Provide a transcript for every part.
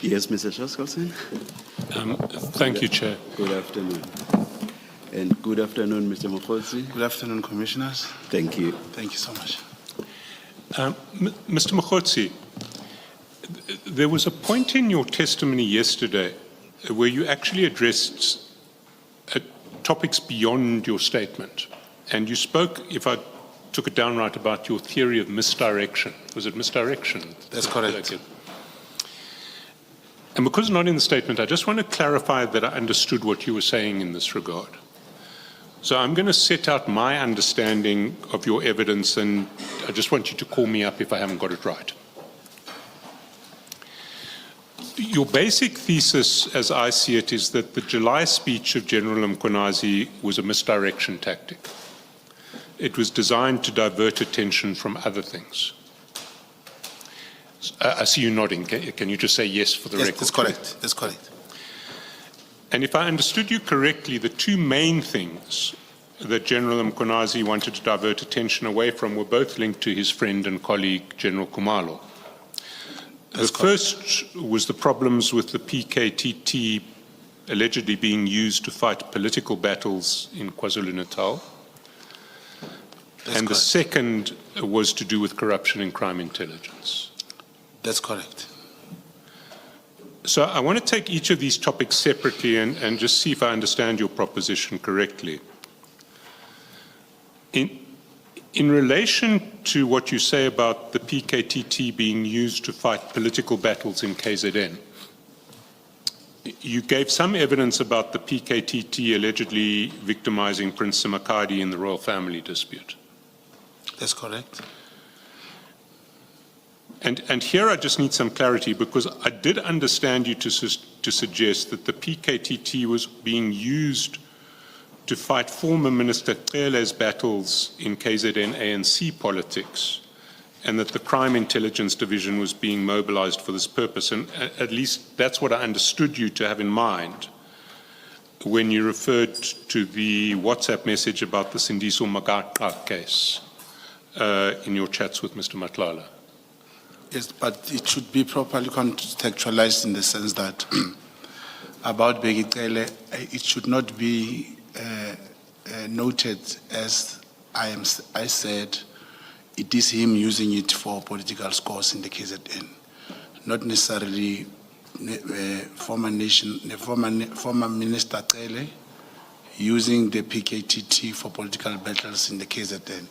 Yes, Mr. Shoskelson. Thank you, Chair. Good afternoon. And good afternoon, Mr. Mokgotsi. Good afternoon, Commissioners. Thank you. Thank you so much. Mr. Mokgotsi, there was a point in your testimony yesterday where you actually addressed topics beyond your statement. And you spoke, if I took it down right, about your theory of misdirection. Was it misdirection? That's correct. And because not in the statement, I just want to clarify that I understood what you were saying in this regard. So I'm going to set out my understanding of your evidence, and I just want you to call me up if I haven't got it right. Your basic thesis, as I see it, is that the July speech of General Mkhwanazi was a misdirection tactic. It was designed to divert attention from other things. I see you nodding. Can you just say yes for the record? Yes, that's correct. That's correct. And if I understood you correctly, the two main things that General Mkhwanazi wanted to divert attention away from were both linked to his friend and colleague, General Khumalo. The first was the problems with the PKTT allegedly being used to fight political battles in KwaZulu-Natal. And the second was to do with corruption and crime intelligence. That's correct. So I want to take each of these topics separately and just see if I understand your proposition correctly. In relation to what you say about the PKTT being used to fight political battles in KZN, you gave some evidence about the PKTT allegedly victimizing Prince Simakadi in the royal family dispute. That's correct. And here I just need some clarity, because I did understand you to suggest that the PKTT was being used to fight former Minister Cele's battles in KZN ANC politics, and that the Crime Intelligence Division was being mobilized for this purpose. And at least that's what I understood you to have in mind when you referred to the WhatsApp message about the Sindiso Magaqa case in your chats with Mr. Matlala. Yes, but it should be properly contextualized in the sense that about Brigitte Mabandla, it should not be noted as I said, it is him using it for political scores in the KZN, not necessarily former Minister Cele using the PKTT for political battles in the KZN.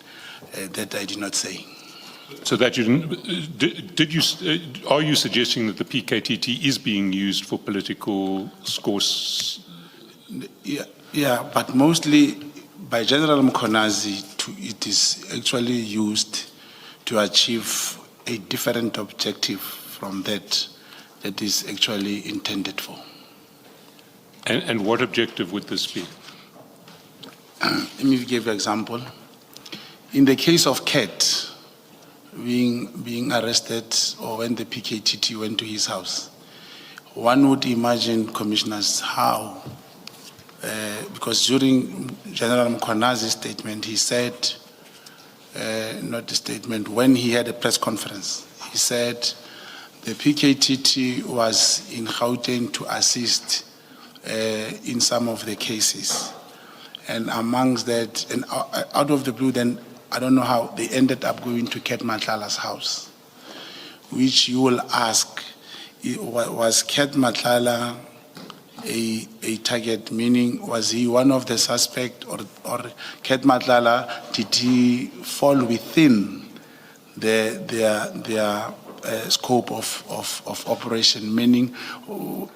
That I did not say. So that you didn't, are you suggesting that the PKTT is being used for political scores? Yeah, but mostly by General Mkhwanazi, it is actually used to achieve a different objective from that is actually intended for. And what objective would this be? Let me give you an example. In the case of Cat being arrested, or when the PKTT went to his house, one would imagine, Commissioners, how, because during General Mkhwanazi's statement, he said, not the statement, when he had a press conference, he said the PKTT was in Gauteng to assist in some of the cases. And amongst that, and out of the blue, then I don't know how they ended up going to Cat Matlala's house, which you will ask, was Cat Matlala a target, meaning was he one of the suspects, or Cat Matlala, did he fall within their scope of operation, meaning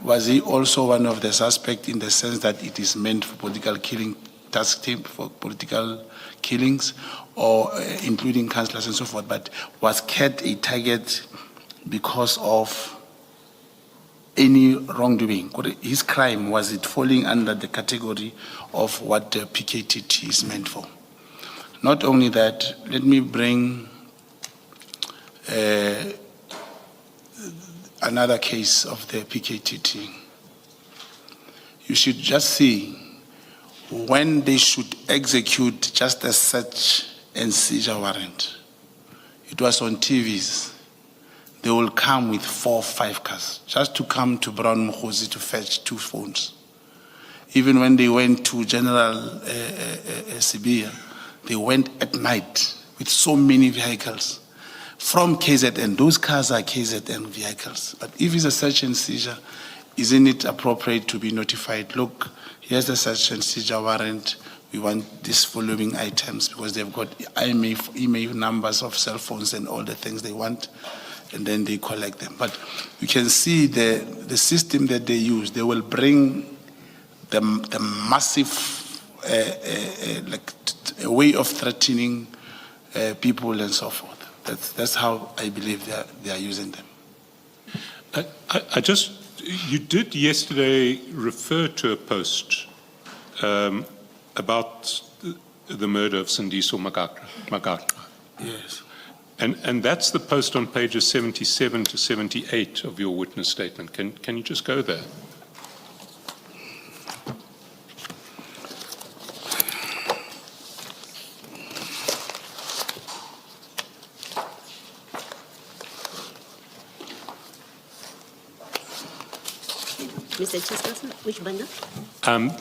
was he also one of the suspects in the sense that it is meant for political killing, task team for political killings, or including councillors and so forth, but was Cat a target because of any wrongdoing? His crime, was it falling under the category of what the PKTT is meant for? Not only that, let me bring another case of the PKTT. You should just see when they should execute just a search and seizure warrant. It was on TVs. they will come with 4 or 5 cars just to come to Brown Mukhosi to fetch 2 phones. Even when they went to General Sibia, they went at night with so many vehicles from KZN. Those cars are KZN vehicles. But if it's a search and seizure, isn't it appropriate to be notified? Look, here's the search and seizure warrant. We want these following items because they've got email numbers of cell phones and all the things they want, and then they collect them. But you can see the system that they use. They will bring the massive like a way of threatening people and so forth. That's how I believe they are using them. You did yesterday refer to a post about the murder of Sindiso Magatra. Yes. And that's the post on pages 77 to 78 of your witness statement. Can you just go there? Mr. Chairperson, which bundle?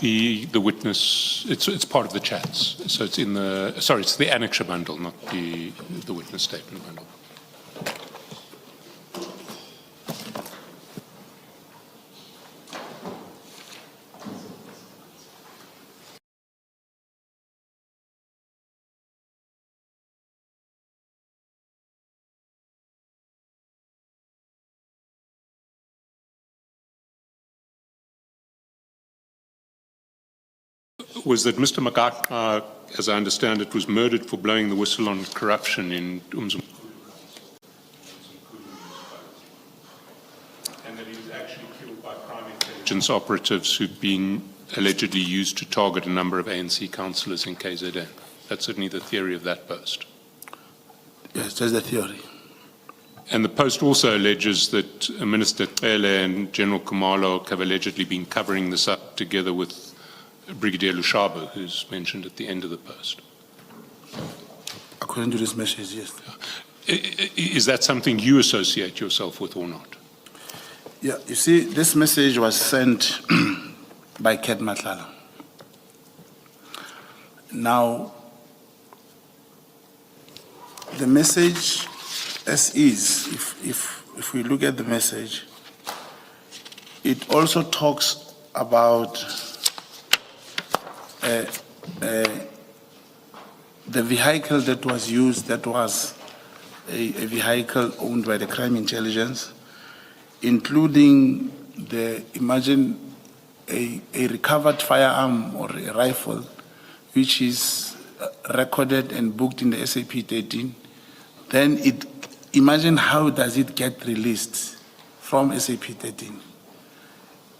The witness, it's part of the chats. So it's in the, sorry, it's the annexure bundle, not the witness statement bundle. Was that Mr. Magatra, as I understand it, was murdered for blowing the whistle on corruption in Umzum. And that he was actually killed by crime intelligence operatives who'd been allegedly used to target a number of ANC councillors in KZN. That's certainly the theory of that post. Yes, that's the theory. And the post also alleges that Minister Cele and General Kumalo have allegedly been covering this up together with Brigadier Lushaba, who's mentioned at the end of the post. According to this message, yes. Is that something you associate yourself with or not? Yeah, you see, this message was sent by Cat Matlala. Now, the message as is, if we look at the message, it also talks about the vehicle that was used, that was a vehicle owned by the crime intelligence, including imagine a recovered firearm or a rifle, which is recorded and booked in the SAP 13. Then imagine how does it get released from SAP 13?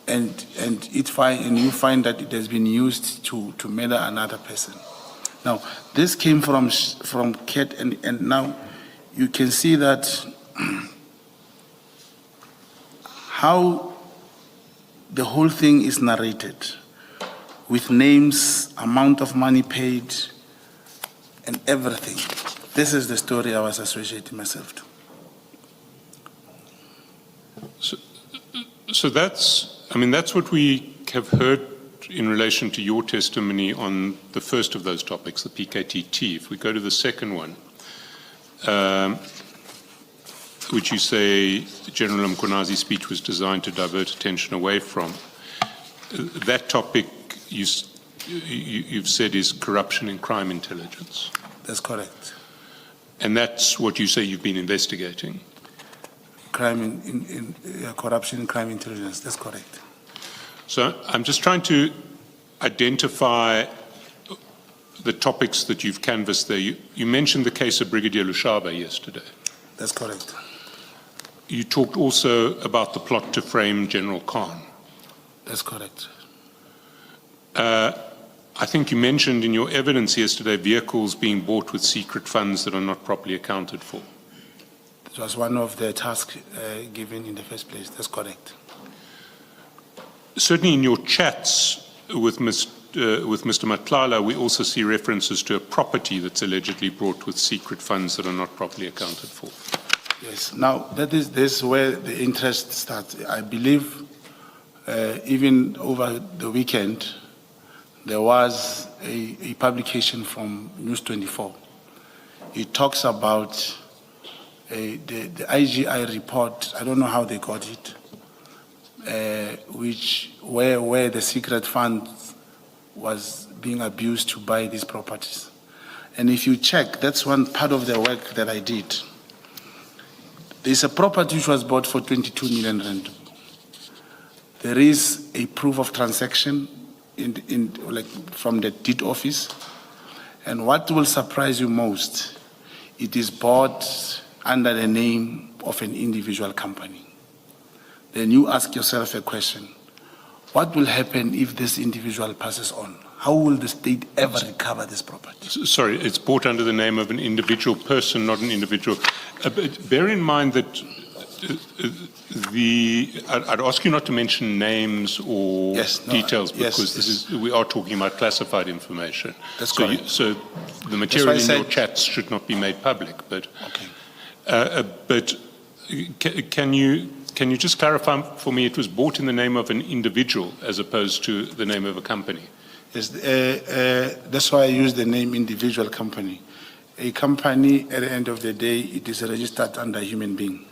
And you find that it has been used to murder another person. Now, this came from Cat, and now you can see that how the whole thing is narrated with names, amount of money paid, and everything. This is the story I was associating myself to. So that's what we have heard in relation to your testimony on the first of those topics, the PKTT. If we go to the second one, which you say General Mkhonazi's speech was designed to divert attention away from, that topic you've said is corruption in crime intelligence. That's correct. And that's what you say you've been investigating? Corruption in crime intelligence, that's correct. So I'm just trying to identify the topics that you've canvassed there. You mentioned the case of Brigadier Lushaba yesterday. That's correct. You talked also about the plot to frame General Khan. That's correct. I think you mentioned in your evidence yesterday vehicles being bought with secret funds that are not properly accounted for. It was one of the tasks given in the first place. That's correct. Certainly in your chats with Mr. Matlala, we also see references to a property that's allegedly brought with secret funds that are not properly accounted for. Yes. Now, this is where the interest starts. I believe even over the weekend, there was a publication from News 24. It talks about the IGI report. I don't know how they got it, where the secret fund was being abused to buy these properties. And if you check, that's one part of the work that I did. There's a property which was bought for 22 million rand. There is a proof of transaction from the deed office. And what will surprise you most, it is bought under the name of an individual company. Then you ask yourself a question: what will happen if this individual passes on? How will the state ever recover this property? Sorry, it's bought under the name of an individual person, not an individual. But bear in mind that I'd ask you not to mention names or details, because we are talking about classified information. That's correct. So the material in your chats should not be made public. But can you just clarify for me? It was bought in the name of an individual as opposed to the name of a company. Yes, that's why I use the name individual company. A company, at the end of the day, it is registered under a human being.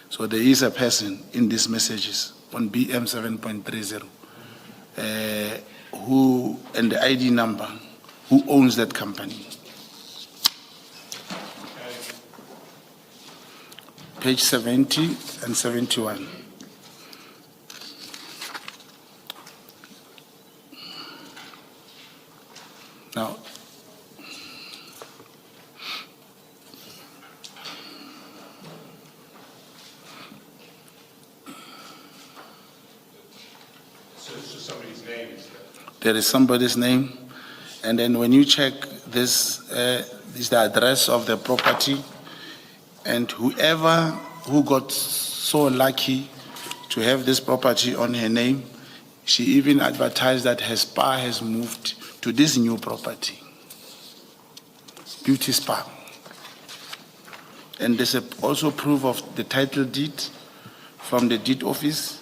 So there is a person in these messages on BM 7.30 who, and the ID number, who owns that company. Page 70 and 71. Now, so somebody's name is there? There is somebody's name, and then when you check this, is the address of the property, and whoever who got so lucky to have this property on her name, she even advertised that her spa has moved to this new property, Beauty Spa. And there's also proof of the title deed from the deed office,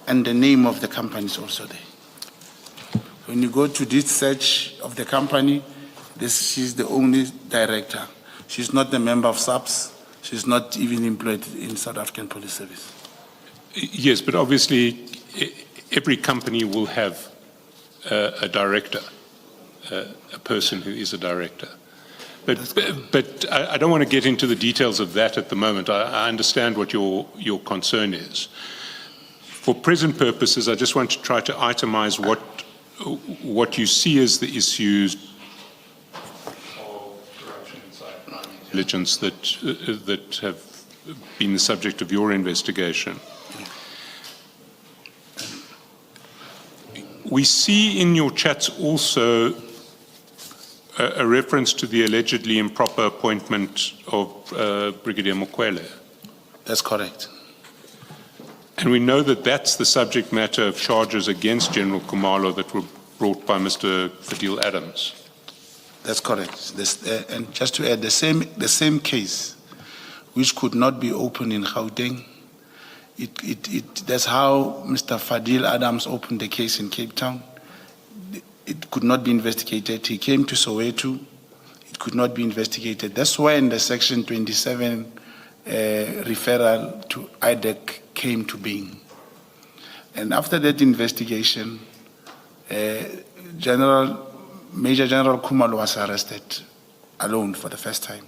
and the name of the company is also there. When you go to this search of the company, she's the only director. She's not a member of SAPS. She's not even employed in South African Police Service. Yes, but obviously every company will have a director, a person who is a director. But I don't want to get into the details of that at the moment. I understand what your concern is. For present purposes, I just want to try to itemize what you see as the issues of corruption inside crime intelligence that have been the subject of your investigation. We see in your chats also a reference to the allegedly improper appointment of Brigadier Mokwele. That's correct. And we know that that's the subject matter of charges against General Khumalo that were brought by Mr. Fadil Adams. That's correct. And just to add, the same case, which could not be opened in Gauteng, that's how Mr. Fadil Adams opened the case in Cape Town. It could not be investigated. He came to Soweto. It could not be investigated. That's when the Section 27 referral to IDEC came to being. And after that investigation, Major General Khumalo was arrested alone for the first time.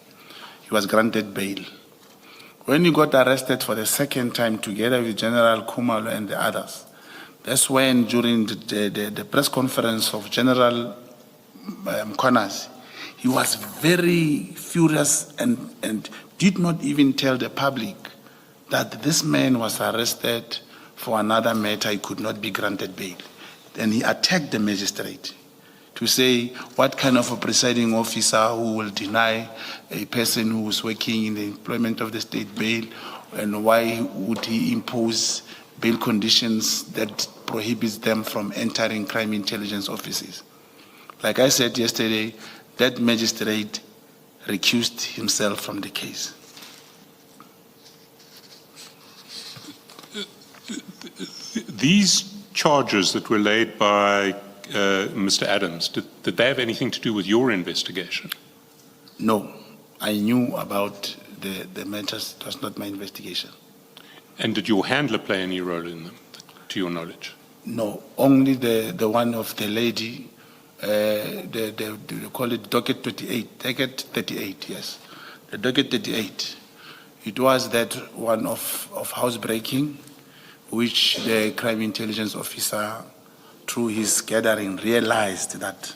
He was granted bail. When he got arrested for the second time together with General Khumalo and the others, that's when during the press conference of General Mkhwanazi, he was very furious and did not even tell the public that this man was arrested for another matter. He could not be granted bail. Then he attacked the magistrate to say what kind of a presiding officer who will deny a person who is working in the employment of the state bail, and why would he impose bail conditions that prohibits them from entering crime intelligence offices. Like I said yesterday, that magistrate recused himself from the case. These charges that were laid by Mr. Adams, did they have anything to do with your investigation? No, I knew about the matters. It was not my investigation. And did your handler play any role in them, to your knowledge? No, only the one of the lady, they call it docket 38, yes. The docket 38. It was that one of housebreaking, which the crime intelligence officer, through his gathering, realized that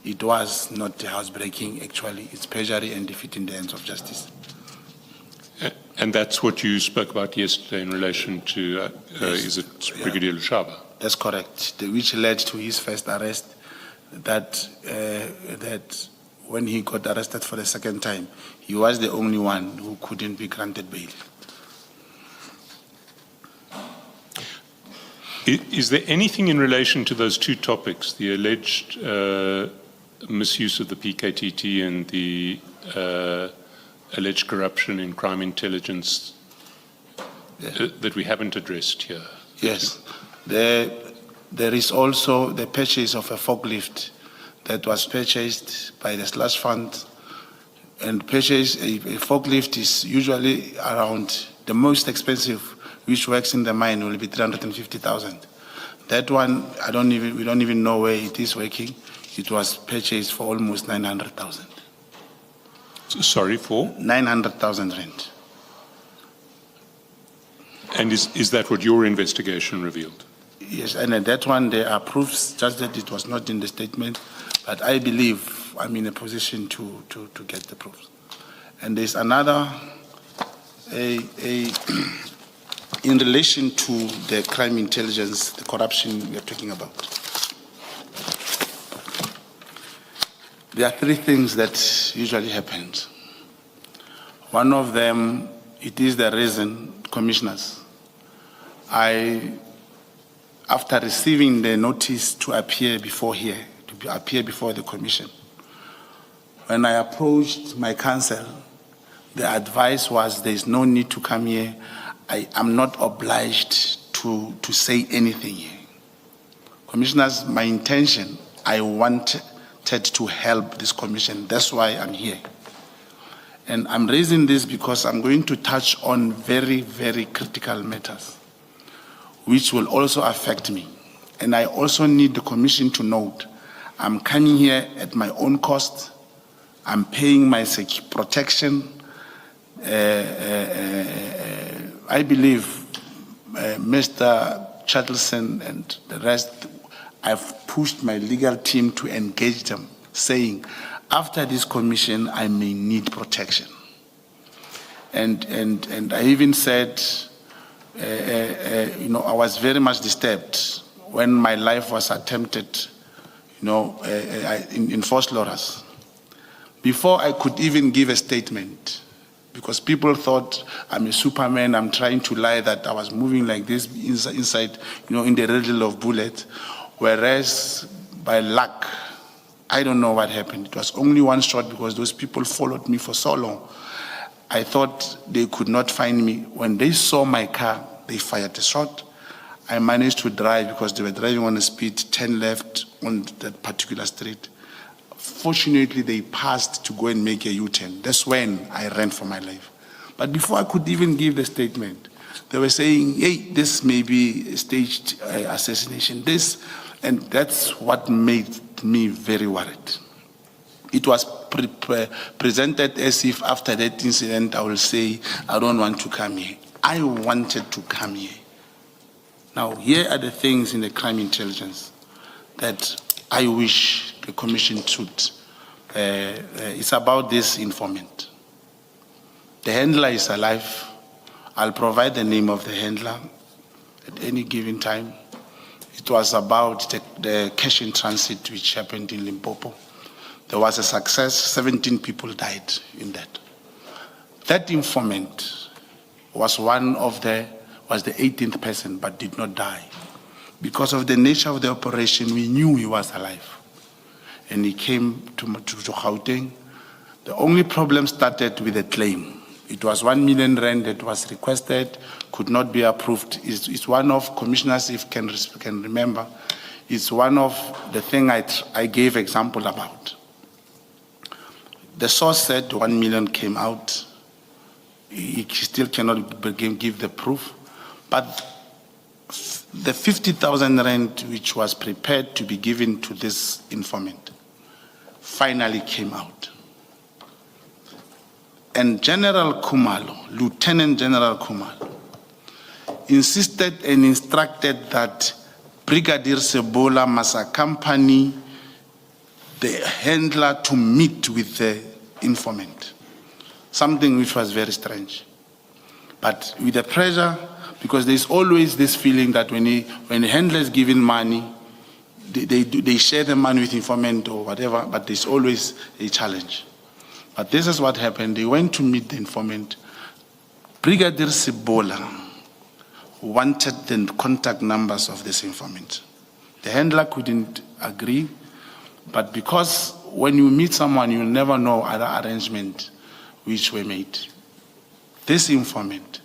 it was not housebreaking, actually, it's perjury and defeating the ends of justice. And that's what you spoke about yesterday in relation to, Yes. is it Brigadier Lushaba? That's correct, which led to his first arrest, that when he got arrested for the second time, he was the only one who couldn't be granted bail. Is there anything in relation to those two topics, the alleged misuse of the PKTT and the alleged corruption in crime intelligence, that we haven't addressed here? Yes. There is also the purchase of a forklift that was purchased by the slush fund. And purchase a forklift is usually around the most expensive, which works in the mine, will be 350,000. That one, we don't even know where it is working. It was purchased for almost 900,000. Sorry, for? 900,000 rand. And is that what your investigation revealed? Yes, and that one, there are proofs, just that it was not in the statement, but I believe I'm in a position to get the proofs. And there's another, in relation to the crime intelligence, the corruption we are talking about. There are three things that usually happen. One of them, it is the reason, commissioners, after receiving the notice to appear before the commission, when I approached my counsel, the advice was there is no need to come here. I am not obliged to say anything here. Commissioners, my intention, I wanted to help this commission. That's why I'm here. And I'm raising this because I'm going to touch on very, very critical matters, which will also affect me. And I also need the commission to note, I'm coming here at my own cost. I'm paying my protection. I believe Mr. Chattelson and the rest, I've pushed my legal team to engage them, saying, after this commission, I may need protection. And I even said, I was very much disturbed when my life was attempted, in forced lawyers. Before I could even give a statement, because people thought I'm a Superman, I'm trying to lie that I was moving like this inside, in the riddle of bullets, whereas by luck, I don't know what happened. It was only one shot because those people followed me for so long. I thought they could not find me. When they saw my car, they fired a shot. I managed to drive because they were driving on a speed 10 left on that particular street. Fortunately, they passed to go and make a U-turn. That's when I ran for my life. But before I could even give the statement, they were saying, hey, this may be a staged assassination. And that's what made me very worried. It was presented as if after that incident, I will say, I don't want to come here. I wanted to come here. Now, here are the things in the crime intelligence that I wish the commission should. It's about this informant. The handler is alive. I'll provide the name of the handler at any given time. It was about the cash in transit which happened in Limpopo. There was a success, 17 people died in that. That informant was the 18th person, but did not die. Because of the nature of the operation, we knew he was alive. And he came to Gauteng. The only problem started with a claim. It was 1 million rand that was requested, could not be approved. It's one of, commissioners, if can remember, it's one of the thing I gave example about. The source said 1 million came out. He still cannot give the proof. But the 50,000 rand which was prepared to be given to this informant finally came out. And General Kumalo, Lieutenant General Kumalo, insisted and instructed that Brigadier Sebola must accompany the handler to meet with the informant, something which was very strange. But with the pressure, because there's always this feeling that when the handler is giving money, they share the money with informant or whatever, but there's always a challenge. But this is what happened. They went to meet the informant. Brigadier Sebola wanted the contact numbers of this informant. The handler couldn't agree, but because when you meet someone, you never know other arrangements which were made. This informant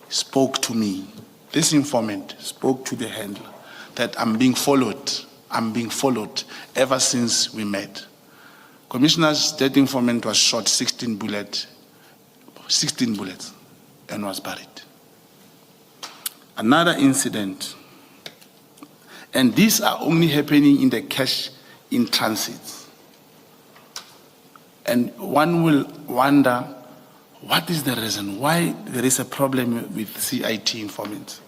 spoke to me. This informant spoke to the handler that I'm being followed. I'm being followed ever since we met. Commissioner's dead informant was shot 16 bullets, and was buried. Another incident, and these are only happening in the cash in transit. And one will wonder, what is the reason why there is a problem with CIT informants?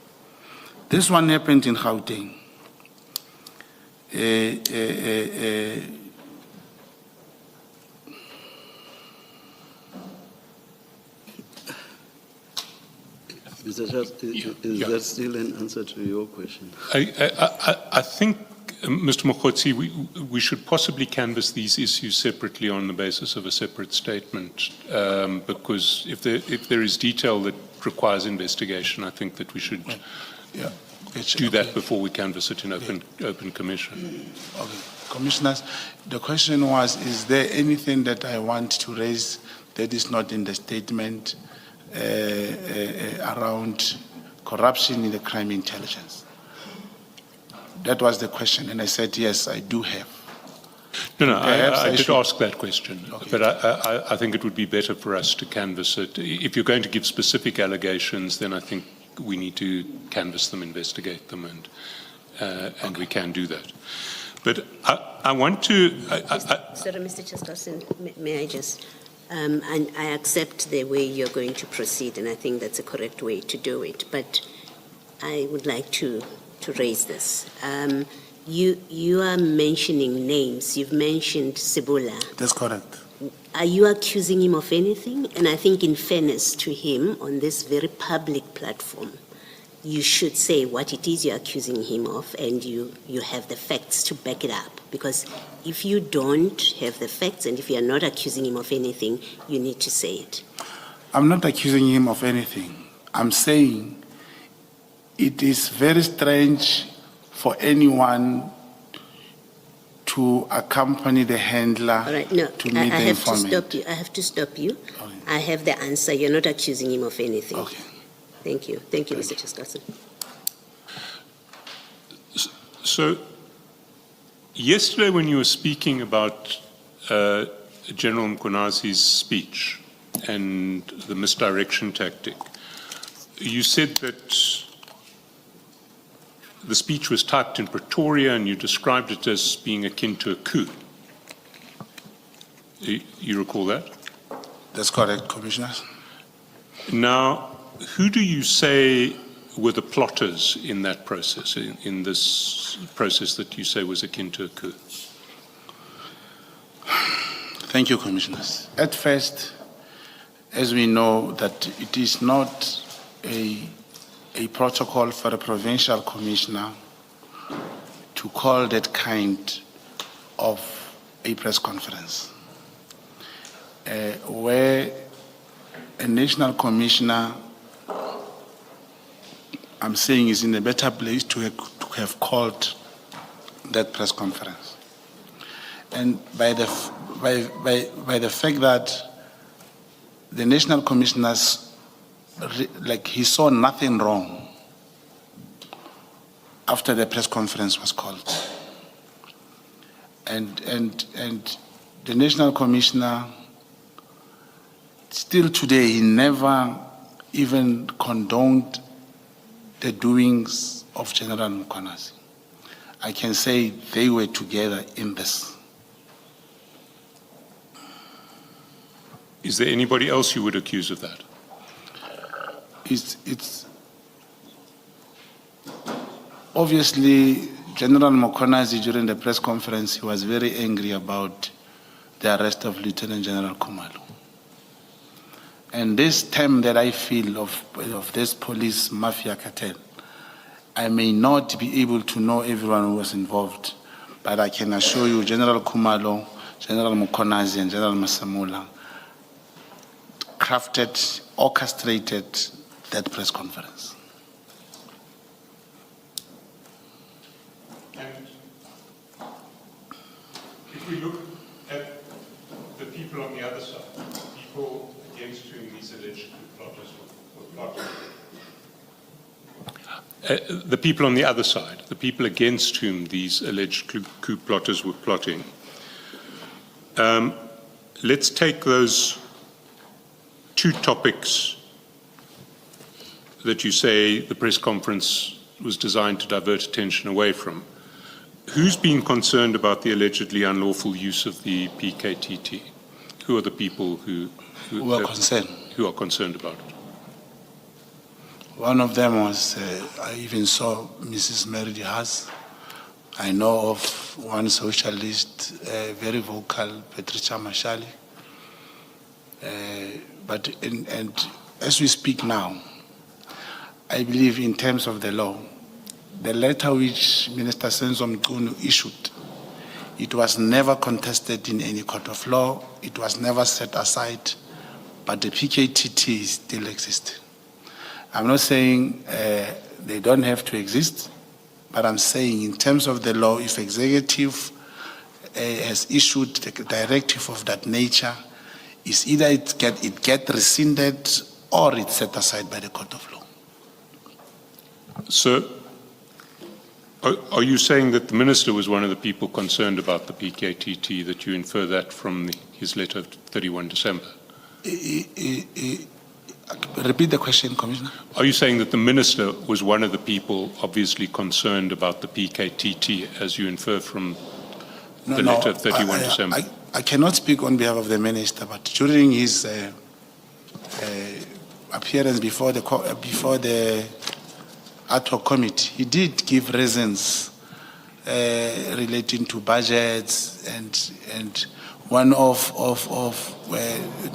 This one happened in Gauteng. Mr. Charles, is that still an answer to your question? I think, Mr. Mokgotsi, we should possibly canvass these issues separately on the basis of a separate statement, because if there is detail that requires investigation, I think that we should do that before we canvass it in open commission. Okay. Commissioners, the question was, is there anything that I want to raise that is not in the statement around corruption in the crime intelligence? That was the question, and I said, yes, I do have. No, I did ask that question, okay. But I think it would be better for us to canvass it. If you're going to give specific allegations, then I think we need to canvass them, investigate them, and we can do that. But I want to... Sorry, Mr. Chairperson, may I just... and I accept the way you're going to proceed, and I think that's a correct way to do it. But I would like to raise this. You are mentioning names. You've mentioned Sebola. That's correct. Are you accusing him of anything? And I think in fairness to him, on this very public platform, you should say what it is you're accusing him of, and you have the facts to back it up. Because if you don't have the facts, and if you are not accusing him of anything, you need to say it. I'm not accusing him of anything. I'm saying it is very strange for anyone to accompany the handler. All right, no, to meet the informant. I have to stop you. Okay. I have the answer. You're not accusing him of anything. Okay. Thank you. Thank you, Mr. Chairperson. So, yesterday when you were speaking about General Mkonazi's speech and the misdirection tactic, you said that the speech was typed in Pretoria and you described it as being akin to a coup. You recall that? That's correct, Commissioners. Now, who do you say were the plotters in that process, in this process that you say was akin to a coup? Thank you, Commissioners. At first, as we know that it is not a protocol for a provincial commissioner to call that kind of a press conference, where a national commissioner, I'm saying, is in a better place to have called that press conference. And by the fact that the National Commissioners, like he saw nothing wrong after the press conference was called. And the National Commissioner, still today, he never even condoned the doings of General Mkhwanazi. I can say they were together in this. Is there anybody else you would accuse of that? It's obviously General Mkhwanazi during the press conference, he was very angry about the arrest of Lieutenant General Khumalo. And this term that I feel of this police mafia cartel, I may not be able to know everyone who was involved, but I can assure you General Khumalo, General Mkhwanazi, and General Masamula crafted, orchestrated that press conference. And if we look at the people on the other side, people against whom these alleged plotters were plotting, the people on the other side, the people against whom these alleged coup plotters were plotting, let's take those two topics that you say the press conference was designed to divert attention away from. Who's been concerned about the allegedly unlawful use of the PKTT? Who are the people who are concerned? Who are concerned about it? One of them was, I even saw Mrs. Mary Haas. I know of one socialist, very vocal, Patricia Mashali. And as we speak now, I believe in terms of the law, the letter which Minister Senzo Mchunu issued, it was never contested in any court of law, it was never set aside, but the PKTT still exists. I'm not saying they don't have to exist, but I'm saying in terms of the law, if executive has issued a directive of that nature, is either it get rescinded or it's set aside by the court of law. So, are you saying that the minister was one of the people concerned about the PKTT, that you infer that from his letter of 31 December? Repeat the question, Commissioner. Are you saying that the minister was one of the people obviously concerned about the PKTT, as you infer from the letter of 31 December? I cannot speak on behalf of the minister, but during his appearance before the ad hoc committee, he did give reasons relating to budgets, and one of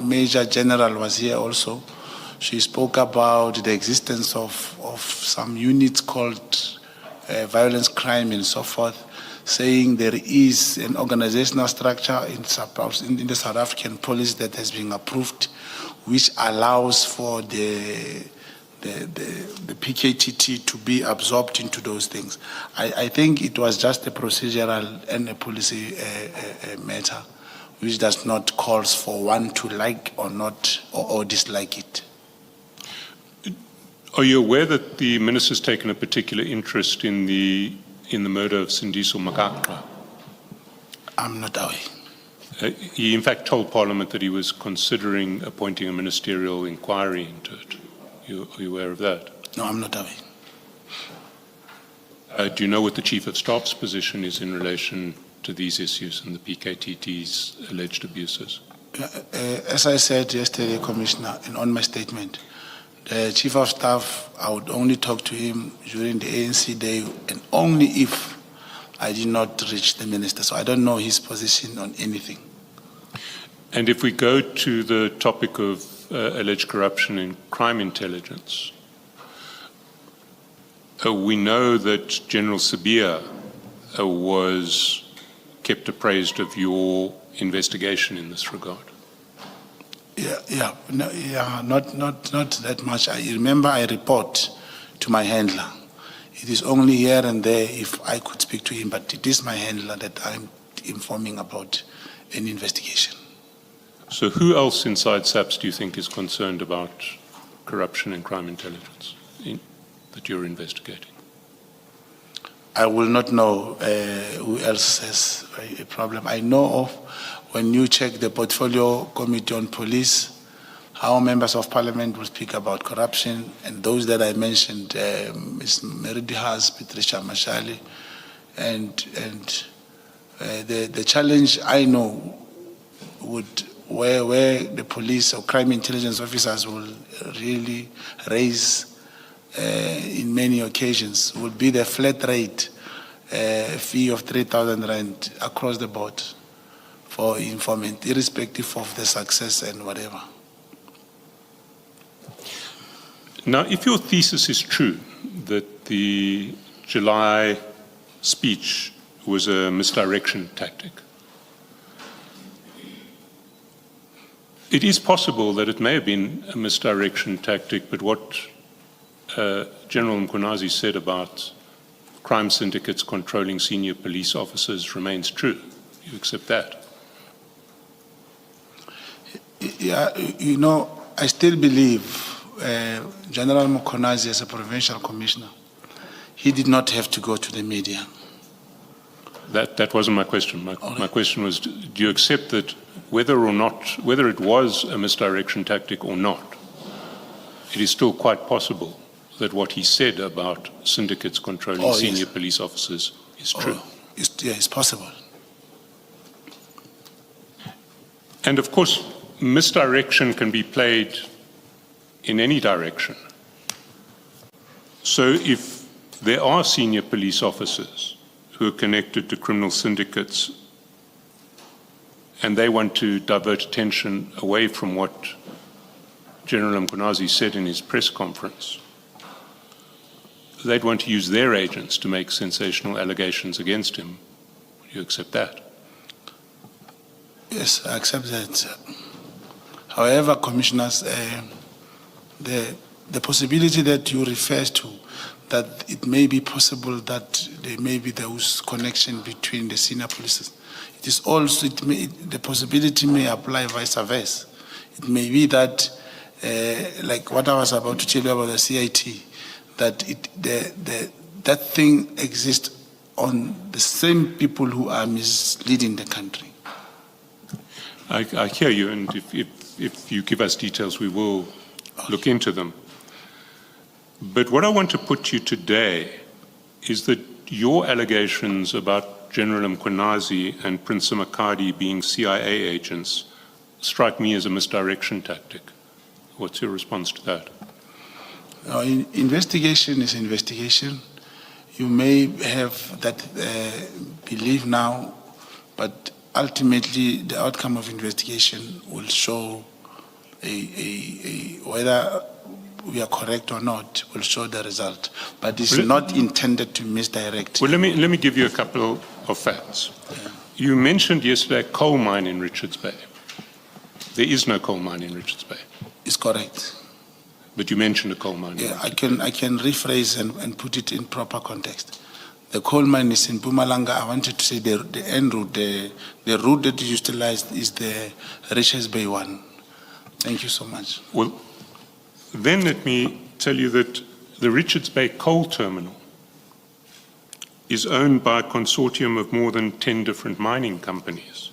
Major General was here also. She spoke about the existence of some units called violence crime and so forth, saying there is an organizational structure in the South African police that has been approved, which allows for the PKTT to be absorbed into those things. I think it was just a procedural and a policy matter, which does not call for one to like or not or dislike it. Are you aware that the minister's taken a particular interest in the murder of Sindiso Makakra? I'm not aware. He in fact told Parliament that he was considering appointing a ministerial inquiry into it. Are you aware of that? No, I'm not aware. Do you know what the Chief of Staff's position is in relation to these issues and the PKTT's alleged abuses? As I said yesterday, Commissioner, and on my statement, the Chief of Staff, I would only talk to him during the ANC day and only if I did not reach the minister. So I don't know his position on anything. And if we go to the topic of alleged corruption in crime intelligence, we know that General Sabia was kept appraised of your investigation in this regard. Not that much. I remember I report to my handler. It is only here and there if I could speak to him, but it is my handler that I'm informing about an investigation. So who else inside SAPS do you think is concerned about corruption and crime intelligence that you're investigating? I will not know who else has a problem. I know of, when you check the portfolio committee on police, how members of parliament will speak about corruption, and those that I mentioned, Ms. Meridi Haas, Patricia Mashali, and the challenge I know would, where the police or crime intelligence officers will really raise in many occasions, would be the flat rate fee of 3,000 rand across the board for informant, irrespective of the success and whatever. Now, if your thesis is true, that the July speech was a misdirection tactic, it is possible that it may have been a misdirection tactic, but what General Mkhonazi said about crime syndicates controlling senior police officers remains true. You accept that? Yeah, you know, I still believe General Mkhonazi, as a provincial commissioner, he did not have to go to the media. That wasn't my question. My question was, do you accept that whether it was a misdirection tactic or not, it is still quite possible that what he said about syndicates controlling senior police officers is true? It's possible. And of course, misdirection can be played in any direction. So if there are senior police officers who are connected to criminal syndicates and they want to divert attention away from what General Mkhonazi said in his press conference, they'd want to use their agents to make sensational allegations against him. Do you accept that? Yes, I accept that. However, commissioners, the possibility that you refer to, that it may be possible that there may be those connection between the senior police, it is also, the possibility may apply vice versa. It may be that, like what I was about to tell you about the CIT, that that thing exists on the same people who are misleading the country. I hear you, and if you give us details, we will look into them. But what I want to put to you today is that your allegations about General Mkhonazi and Prince Makadi being CIA agents strike me as a misdirection tactic. What's your response to that? Investigation is investigation. You may have that belief now, but ultimately the outcome of investigation will show whether we are correct or not, will show the result. But it's not intended to misdirect. Well, let me give you a couple of facts. Yeah. You mentioned yesterday a coal mine in Richards Bay. There is no coal mine in Richards Bay. It's correct. But you mentioned a coal mine. Yeah, I can rephrase and put it in proper context. The coal mine is in Madlanga. I wanted to say the end route, the route that you utilized is the Richards Bay one. Thank you so much. Well, then let me tell you that the Richards Bay coal terminal is owned by a consortium of more than 10 different mining companies,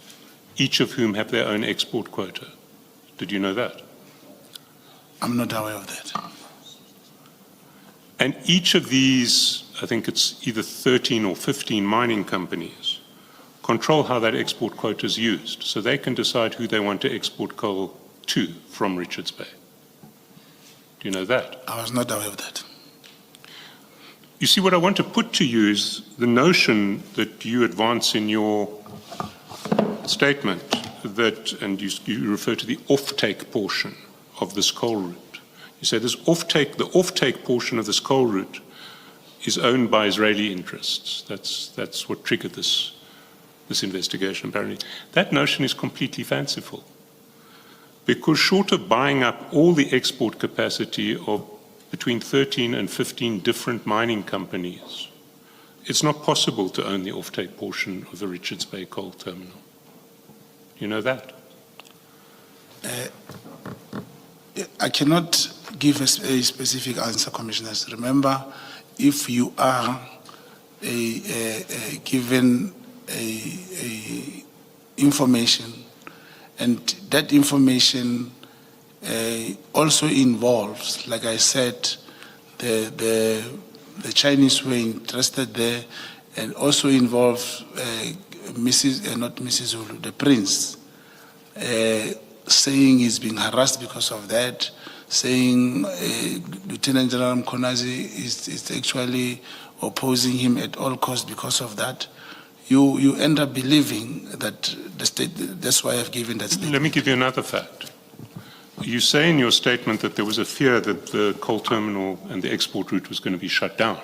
each of whom have their own export quota. Did you know that? I'm not aware of that. And each of these, I think it's either 13 or 15 mining companies, control how that export quota is used. So they can decide who they want to export coal to from Richards Bay. Do you know that? I was not aware of that. You see, what I want to put to you is the notion that you advance in your statement that, and you refer to the off-take portion of this coal route. You say this off-take, the off-take portion of this coal route is owned by Israeli interests. That's what triggered this investigation, apparently. That notion is completely fanciful. Because short of buying up all the export capacity of between 13 and 15 different mining companies, it's not possible to own the off-take portion of the Richards Bay coal terminal. You know that? I cannot give a specific answer, Commissioners. Remember, if you are given information, and that information also involves, like I said, the Chinese were interested there, and also involves not Mrs. Zulu, the prince, saying he's being harassed because of that, saying Lieutenant General Mkonazi is actually opposing him at all costs because of that. You end up believing that the state, that's why I've given that statement. Let me give you another fact. You say in your statement that there was a fear that the coal terminal and the export route was going to be shut down.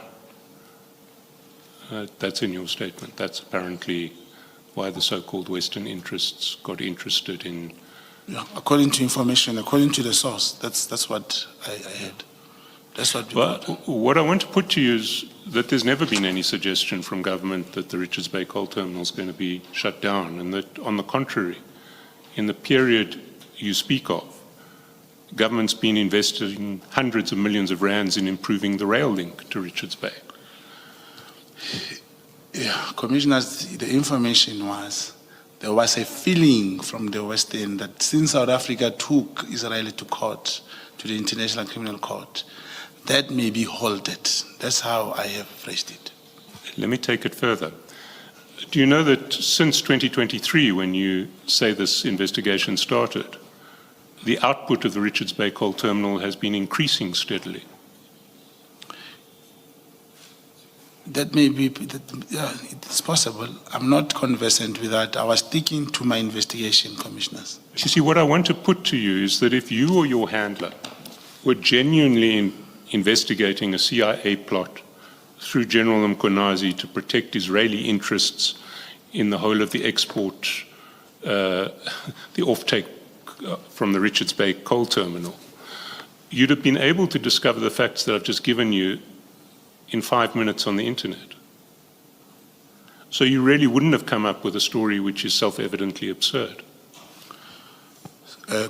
That's in your statement. That's apparently why the so-called Western interests got interested in. Yeah, according to information, according to the source, that's what I heard. That's what. But what I want to put to you is that there's never been any suggestion from government that the Richards Bay coal terminal is going to be shut down, and that, on the contrary, in the period you speak of, government's been investing hundreds of millions of rands in improving the rail link to Richards Bay. Yeah, Commissioners, the information was, there was a feeling from the West End that since South Africa took Israel to court, to the International Criminal Court, that may be halted. That's how I have phrased it. Let me take it further. Do you know that since 2023, when you say this investigation started, the output of the Richards Bay coal terminal has been increasing steadily? That may be, yeah, it's possible. I'm not conversant with that. I was sticking to my investigation, Commissioners. You see, what I want to put to you is that if you or your handler were genuinely investigating a CIA plot through General Mkonazi to protect Israeli interests in the whole of the export, the offtake from the Richards Bay coal terminal, you'd have been able to discover the facts that I've just given you in 5 minutes on the internet. So you really wouldn't have come up with a story which is self-evidently absurd.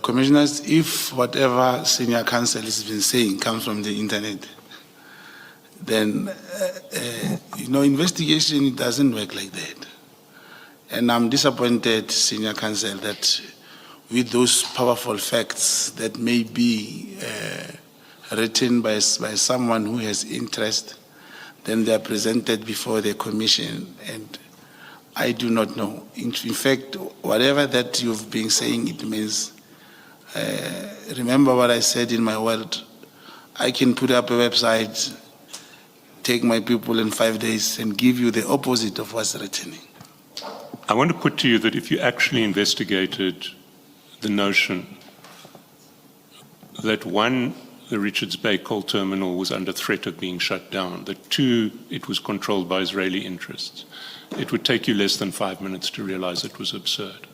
Commissioners, if whatever senior counsel has been saying comes from the internet, then, investigation doesn't work like that. And I'm disappointed, senior counsel, that with those powerful facts that may be written by someone who has interest, then they are presented before the commission, and I do not know. In fact, whatever that you've been saying, it means, remember what I said in my world, I can put up a website, take my people in 5 days, and give you the opposite of what's written. I want to put to you that if you actually investigated the notion that, one, the Richards Bay coal terminal was under threat of being shut down, that, two, it was controlled by Israeli interests, it would take you less than 5 minutes to realize it was absurd.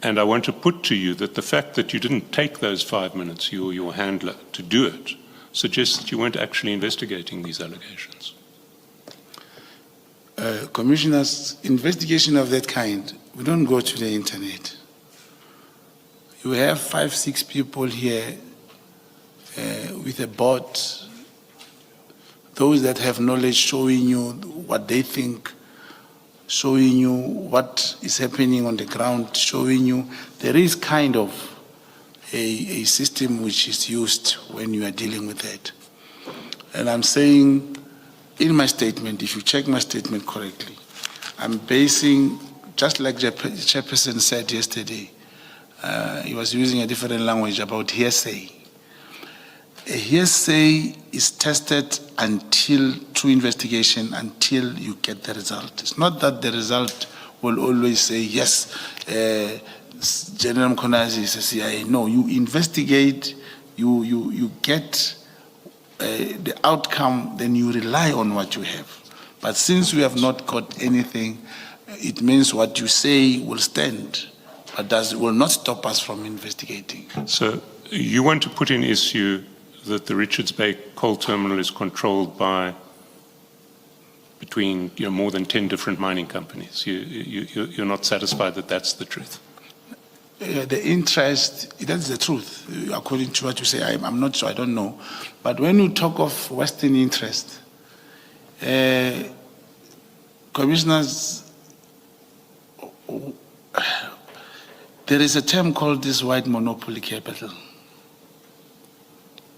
And I want to put to you that the fact that you didn't take those 5 minutes, you or your handler, to do it, suggests that you weren't actually investigating these allegations. Commissioners, investigation of that kind, we don't go to the internet. You have 5, 6 people here with a board, those that have knowledge showing you what they think, showing you what is happening on the ground, showing you there is kind of a system which is used when you are dealing with that. And I'm saying in my statement, if you check my statement correctly, I'm basing, just like the chairperson said yesterday, he was using a different language about hearsay. A hearsay is tested until, through investigation, until you get the result. It's not that the result will always say, yes, General Mkonazi is a CIA. No, you investigate, you get the outcome, then you rely on what you have. But since we have not got anything, it means what you say will stand, but will not stop us from investigating. So you want to put in issue that the Richards Bay coal terminal is controlled by between more than 10 different mining companies. You're not satisfied that that's the truth? the interest, that's the truth, according to what you say. I'm not sure, I don't know. But when you talk of Western interest, commissioners, there is a term called this white monopoly capital.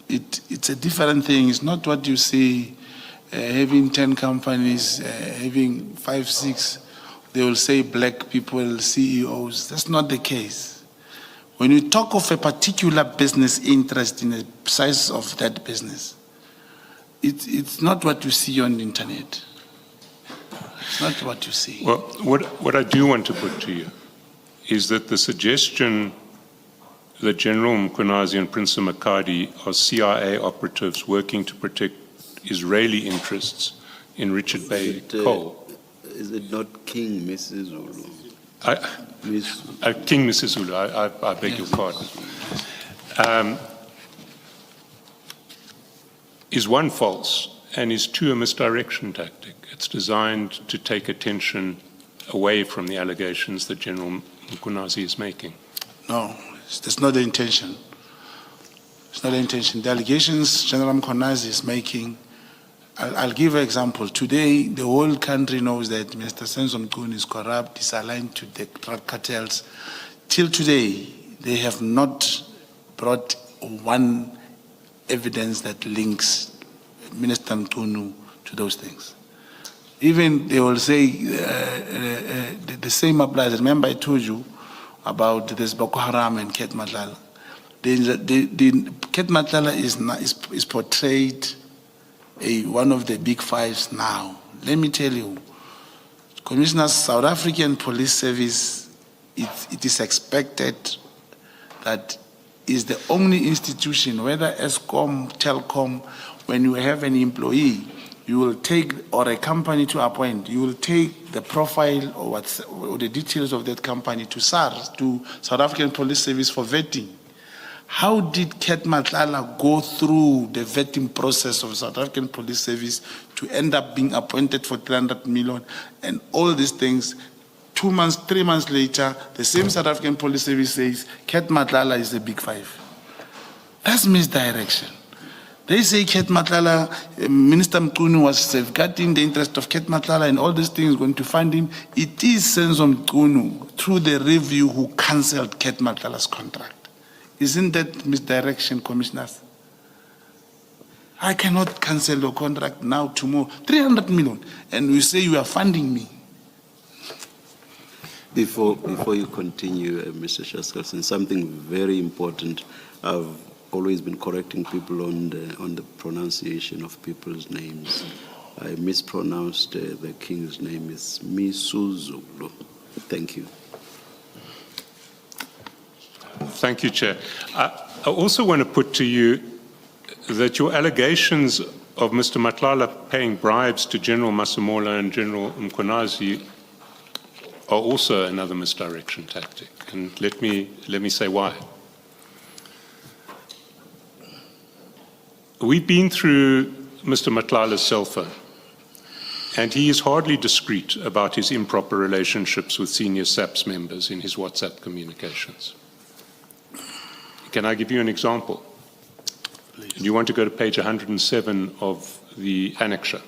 It's a different thing. It's not what you see, having 10 companies, having 5, 6, they will say black people, CEOs. That's not the case. When you talk of a particular business interest in the size of that business, it's not what you see on the internet. It's not what you see. Well, what I do want to put to you is that the suggestion that General Mkhwanazi and Prince Makadi are CIA operatives working to protect Israeli interests in Richard Bay coal. Is it not King Mrs. Zulu? King Mrs. Zulu, I beg your pardon. Is one false, and is two a misdirection tactic. It's designed to take attention away from the allegations that General Mkhwanazi is making. No, that's not the intention. It's not the intention. The allegations General Mkhwanazi is making, I'll give an example. Today, the whole country knows that Mr. Senzo Mchunu is corrupt, is aligned to the drug cartels. Till today, they have not brought one evidence that links Minister Mchunu to those things. Even they will say the same applies. Remember I told you about this Boko Haram and Cat Matlala. The Cat Matlala is portrayed one of the big fives now. Let me tell you, Commissioners, South African Police Service, it is expected that is the only institution, whether ESCOM, Telcom, when you have an employee, you will take, or a company to appoint, you will take the profile or the details of that company to SARS, to South African Police Service for vetting. How did Cat Matlala go through the vetting process of South African Police Service to end up being appointed for 300 million and all these things? 2 months, 3 months later, the same South African Police Service says Cat Matlala is the big five. That's misdirection. They say Cat Matlala, Minister Mchunu was safeguarding the interest of Cat Matlala and all these things going to fund him. It is Senzo Mchunu, through the review, who cancelled Cat Matlala's contract. Isn't that misdirection, commissioners? I cannot cancel your contract now, tomorrow, 300 million, and you say you are funding me. Before you continue, Mr. Shaskelson, something very important. I've always been correcting people on the pronunciation of people's names. I mispronounced the king's name is Misuzulu. Thank you. Thank you, Chair. I also want to put to you that your allegations of Mr. Matlala paying bribes to General Masemola and General Mkhwanazi are also another misdirection tactic. And let me say why. We've been through Mr. Matlala's cell phone, and he is hardly discreet about his improper relationships with senior SAPS members in his WhatsApp communications. Can I give you an example? Please. Do you want to go to page 107 of the annexure?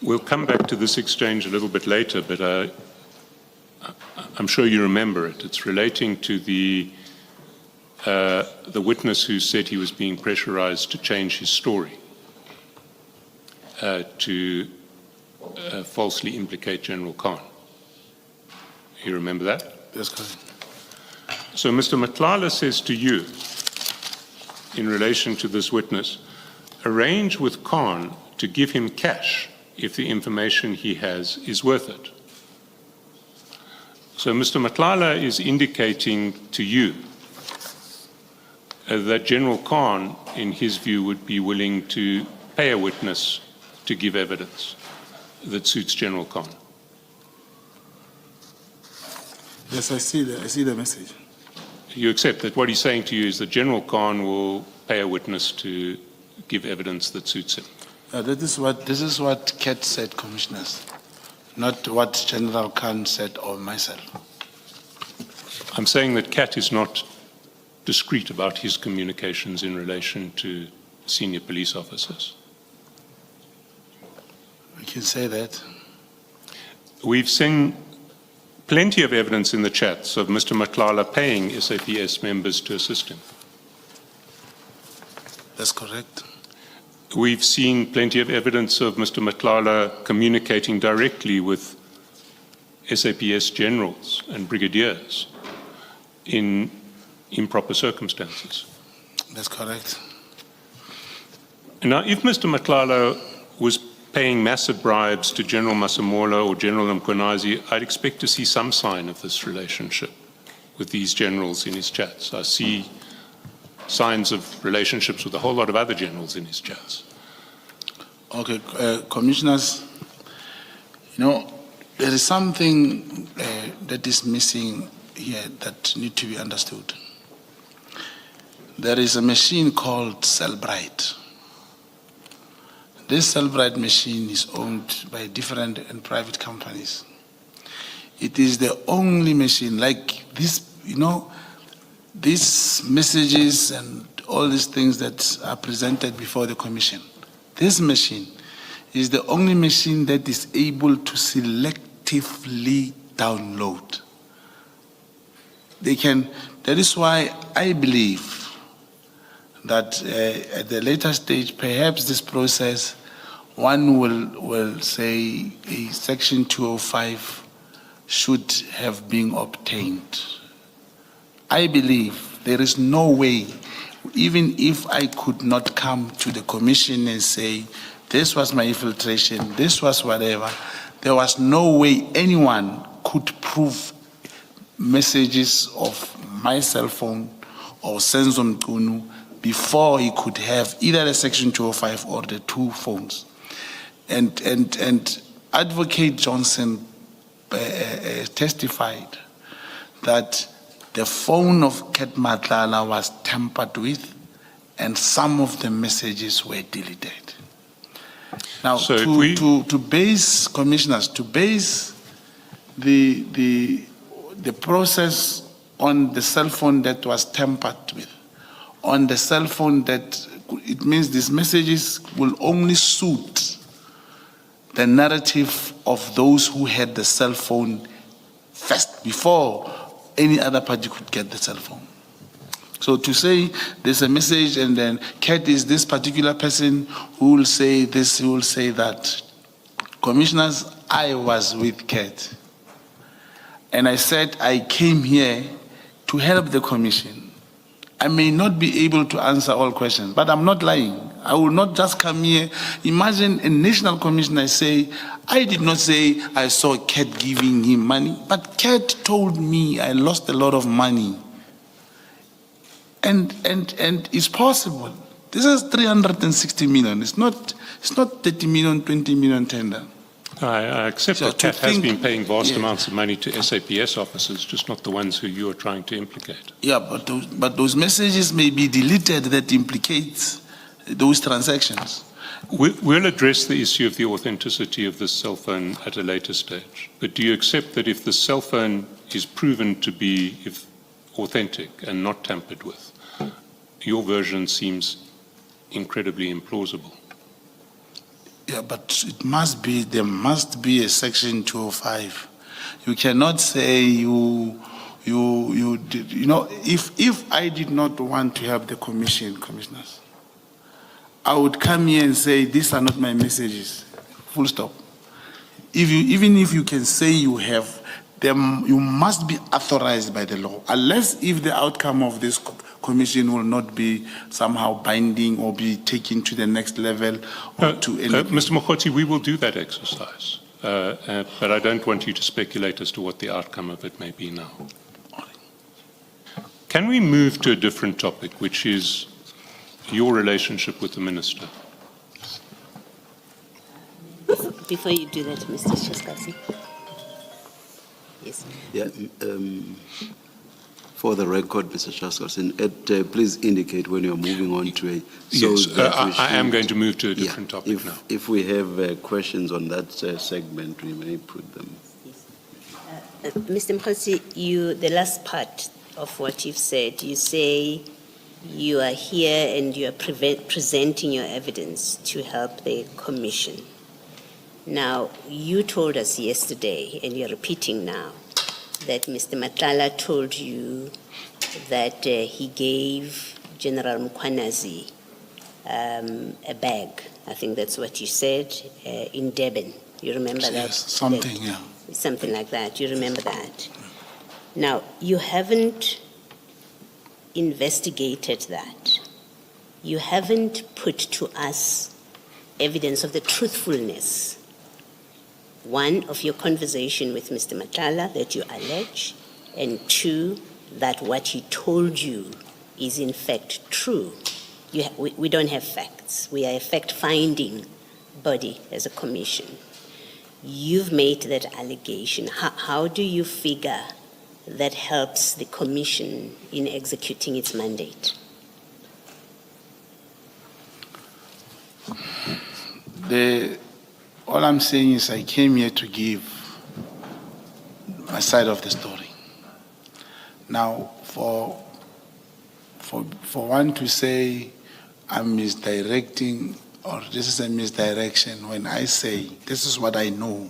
We'll come back to this exchange a little bit later, but I'm sure you remember it. It's relating to the witness who said he was being pressurized to change his story to falsely implicate General Khan. You remember that? That's correct. So Mr. Matlala says to you, in relation to this witness, arrange with Khan to give him cash if the information he has is worth it. So Mr. Matlala is indicating to you that General Khan, in his view, would be willing to pay a witness to give evidence that suits General Khan. Yes, I see the message. You accept that what he's saying to you is that General Khan will pay a witness to give evidence that suits him. This is what Cat said, commissioners, not what General Khan said or myself. I'm saying that Cat is not discreet about his communications in relation to senior police officers. We can say that. We've seen plenty of evidence in the chats of Mr. Matlala paying SAPS members to assist him. That's correct. We've seen plenty of evidence of Mr. Matlala communicating directly with SAPS generals and brigadiers in improper circumstances. That's correct. Now, if Mr. Matlala was paying massive bribes to General Masemola or General Mkhwanazi, I'd expect to see some sign of this relationship with these generals in his chats. I see signs of relationships with a whole lot of other generals in his chats. Okay, commissioners, there is something that is missing here that need to be understood. There is a machine called Cellbrite. This Cellbrite machine is owned by different and private companies. It is the only machine like this, these messages and all these things that are presented before the commission. This machine is the only machine that is able to selectively download. That is why I believe that at the later stage, perhaps this process, one will say a Section 205 should have been obtained. I believe there is no way, even if I could not come to the commission and say, this was my infiltration, this was whatever, there was no way anyone could prove messages of my cell phone or Senzo Mqunu before he could have either the Section 205 or the two phones. And Advocate Johnson testified that the phone of Cat Matlala was tampered with and some of the messages were deleted. Now, So to base, commissioners, to base the process on the cell phone that was tampered with, on the cell phone that, it means these messages will only suit the narrative of those who had the cell phone first, before any other party could get the cell phone. So to say there's a message and then Cat is this particular person who will say this, who will say that. Commissioners, I was with Cat. And I said I came here to help the commission. I may not be able to answer all questions, but I'm not lying. I will not just come here. Imagine a national commissioner say, I did not say I saw Cat giving him money, but Cat told me I lost a lot of money. And it's possible. This is 360 million. It's not 30 million, 20 million tender. I accept So that to CAT has think- been paying vast yeah. amounts of money to SAPS officers, just not the ones who you are trying to implicate. Yeah, but those messages may be deleted that implicates those transactions. We'll address the issue of the authenticity of this cell phone at a later stage. But do you accept that if the cell phone is proven to be authentic and not tampered with, your version seems incredibly implausible? Yeah, but there must be a Section 205. You cannot say if I did not want to help the commissioners, I would come here and say, these are not my messages, full stop. Even if you can say you have them, you must be authorized by the law, unless if the outcome of this commission will not be somehow binding or be taken to the next level. Or to Mr. Mokgotsi, we will do that exercise, but I don't want you to speculate as to what the outcome of it may be now. Can we move to a different topic, which is your relationship with the minister? Before you do that, Mr. Chaskasi. Yes. Yeah, for the record, Mr. Chairperson, please indicate when you're moving on to a... Yes, that we I am should- going to move to a Yeah, different topic if, now. If we have questions on that segment, we may put them. Mr. Mkhosi, the last part of what you've said, you say you are here and you are presenting your evidence to help the commission. Now, you told us yesterday, and you're repeating now, that Mr. Matlala told you that he gave General Mkhwanazi a bag. I think that's what you said, in Durban. You remember that? Yes, something, yeah. Something like that. You remember that? Now, you haven't investigated that. You haven't put to us evidence of the truthfulness, one, of your conversation with Mr. Matlala that you allege, and two, that what he told you is in fact true. We don't have facts. We are a fact-finding body as a commission. You've made that allegation. How do you figure that helps the commission in executing its mandate? All I'm saying is I came here to give my side of the story. Now, for one to say I'm misdirecting or this is a misdirection when I say this is what I know.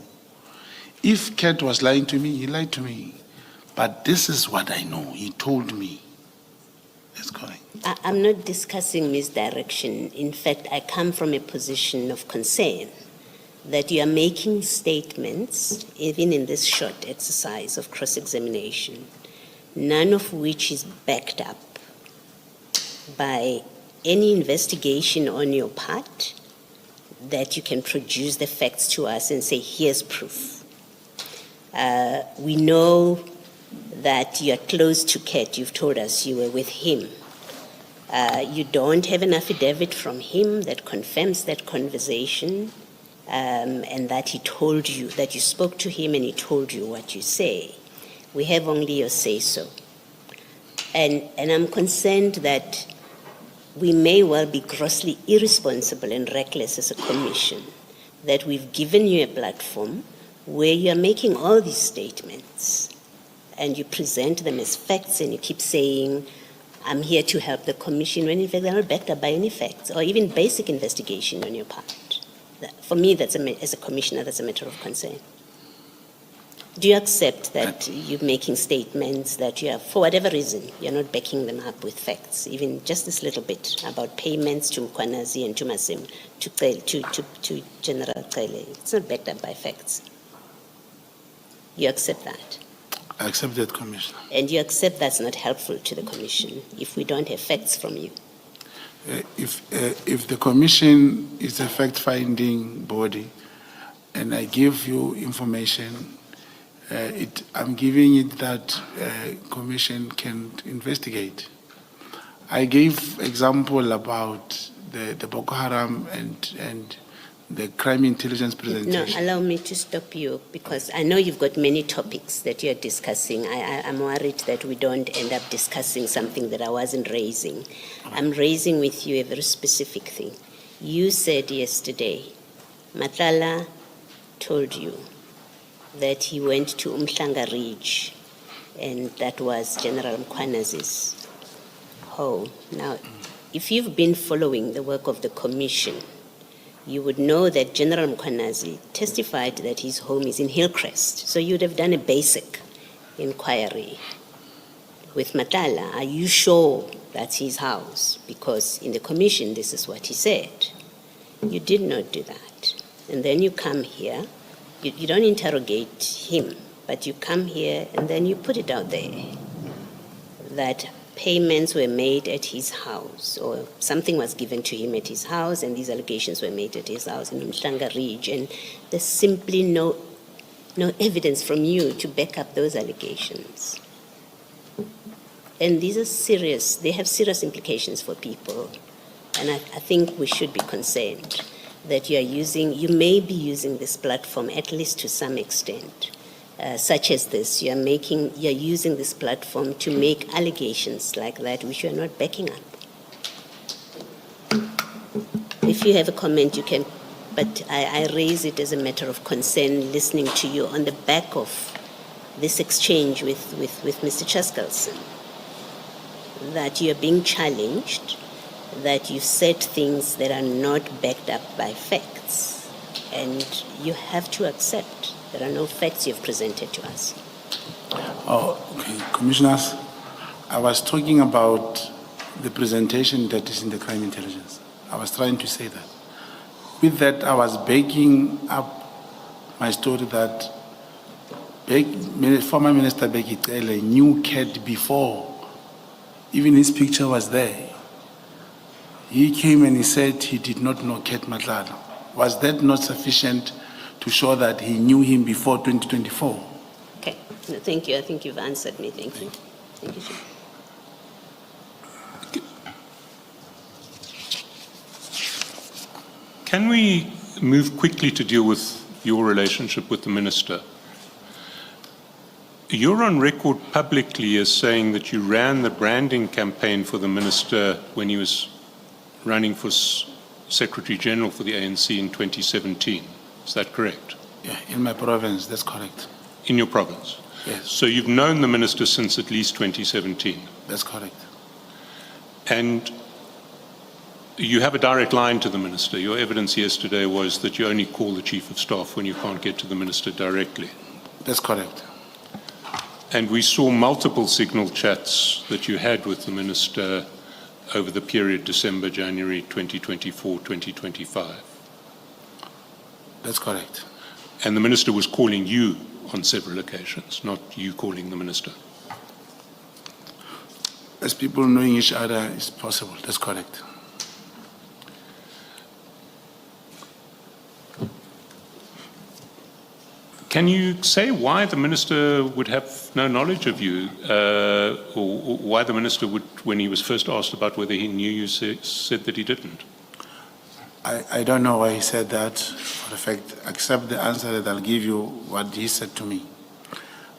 If Cat was lying to me, he lied to me. But this is what I know. He told me. That's correct. I'm not discussing misdirection. In fact, I come from a position of concern that you are making statements, even in this short exercise of cross-examination, none of which is backed up by any investigation on your part that you can produce the facts to us and say, here's proof. We know that you are close to Cat. You've told us you were with him. You don't have an affidavit from him that confirms that conversation, and that he told you, that you spoke to him and he told you what you say. We have only your say-so. And I'm concerned that we may well be grossly irresponsible and reckless as a commission, that we've given you a platform where you're making all these statements and you present them as facts and you keep saying, I'm here to help the commission, when in fact they're not backed up by any facts or even basic investigation on your part. For me, as a commissioner, that's a matter of concern. Do you accept that you're making statements that you are, for whatever reason, you're not backing them up with facts, even just this little bit about payments to Mkhwanazi and to Masim, to General Cele? It's not backed up by facts. You accept that? I accept that, Commissioner. And you accept that's not helpful to the commission if we don't have facts from you? If the commission is a fact-finding body and I give you information, I'm giving it that commission can investigate. I gave example about the Boko Haram and the crime intelligence presentation. No, allow me to stop you because I know you've got many topics that you're discussing. I'm worried that we don't end up discussing something that I wasn't raising. I'm raising with you a very specific thing. You said yesterday, Matlala told you that he went to Umhlanga Ridge and that was General Mkhwanazi's home. Now, if you've been following the work of the commission, you would know that General Mkhwanazi testified that his home is in Hillcrest. So you'd have done a basic inquiry with Matlala. Are you sure that's his house? Because in the commission, this is what he said. You did not do that. And then you come here, you don't interrogate him, but you come here and then you put it out there that payments were made at his house, or something was given to him at his house, and these allegations were made at his house in Umhlanga Ridge, and there's simply no evidence from you to back up those allegations. And these are serious, they have serious implications for people, and I think we should be concerned that you may be using this platform, at least to some extent, such as this, you're using this platform to make allegations like that which you're not backing up. If you have a comment, you can, but I raise it as a matter of concern listening to you on the back of this exchange with Mr. Chaskalson, that you're being challenged, that you've said things that are not backed up by facts, and you have to accept there are no facts you've presented to us. Oh, okay. Commissioners, I was talking about the presentation that is in the crime intelligence. I was trying to say that. With that, I was backing up my story that former Minister Brigitte Mabandla knew Cat before. Even his picture was there. He came and he said he did not know Cat Matlala. Was that not sufficient to show that he knew him before 2024? Okay, no, thank you. I think you've answered me. Thank you. Thank you, Chief. Can we move quickly to deal with your relationship with the minister? You're on record publicly as saying that you ran the branding campaign for the minister when he was running for Secretary General for the ANC in 2017. Is that correct? Yeah, in my province, that's correct. In your province? Yes. So you've known the minister since at least 2017? That's correct. And you have a direct line to the minister. Your evidence yesterday was that you only call the chief of staff when you can't get to the minister directly. That's correct. And we saw multiple signal chats that you had with the minister over the period December, January 2024, 2025. That's correct. And the minister was calling you on several occasions, not you calling the minister. As people knowing each other is possible. That's correct. Can you say why the minister would have no knowledge of you, or why the minister would, when he was first asked about whether he knew you, said that he didn't? I don't know why he said that, for a fact, except the answer that I'll give you what he said to me.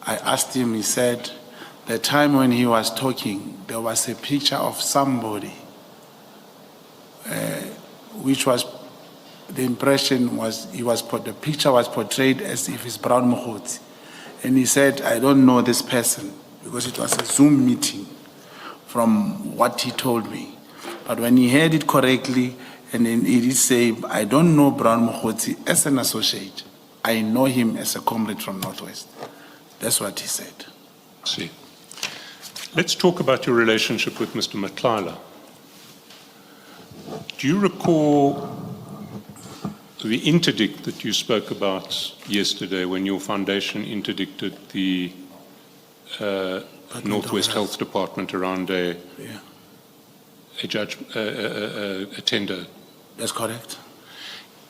I asked him, he said, the time when he was talking, there was a picture of somebody, which was, the impression was, the picture was portrayed as if it's Brown Mohoti. And he said, I don't know this person, because it was a Zoom meeting from what he told me. But when he heard it correctly, and then he did say, I don't know Brown Mohoti as an associate. I know him as a comrade from Northwest. That's what he said. See. Let's talk about your relationship with Mr. Matlala. Do you recall the interdict that you spoke about yesterday when your foundation interdicted the Northwest Health Department around a tender? That's correct.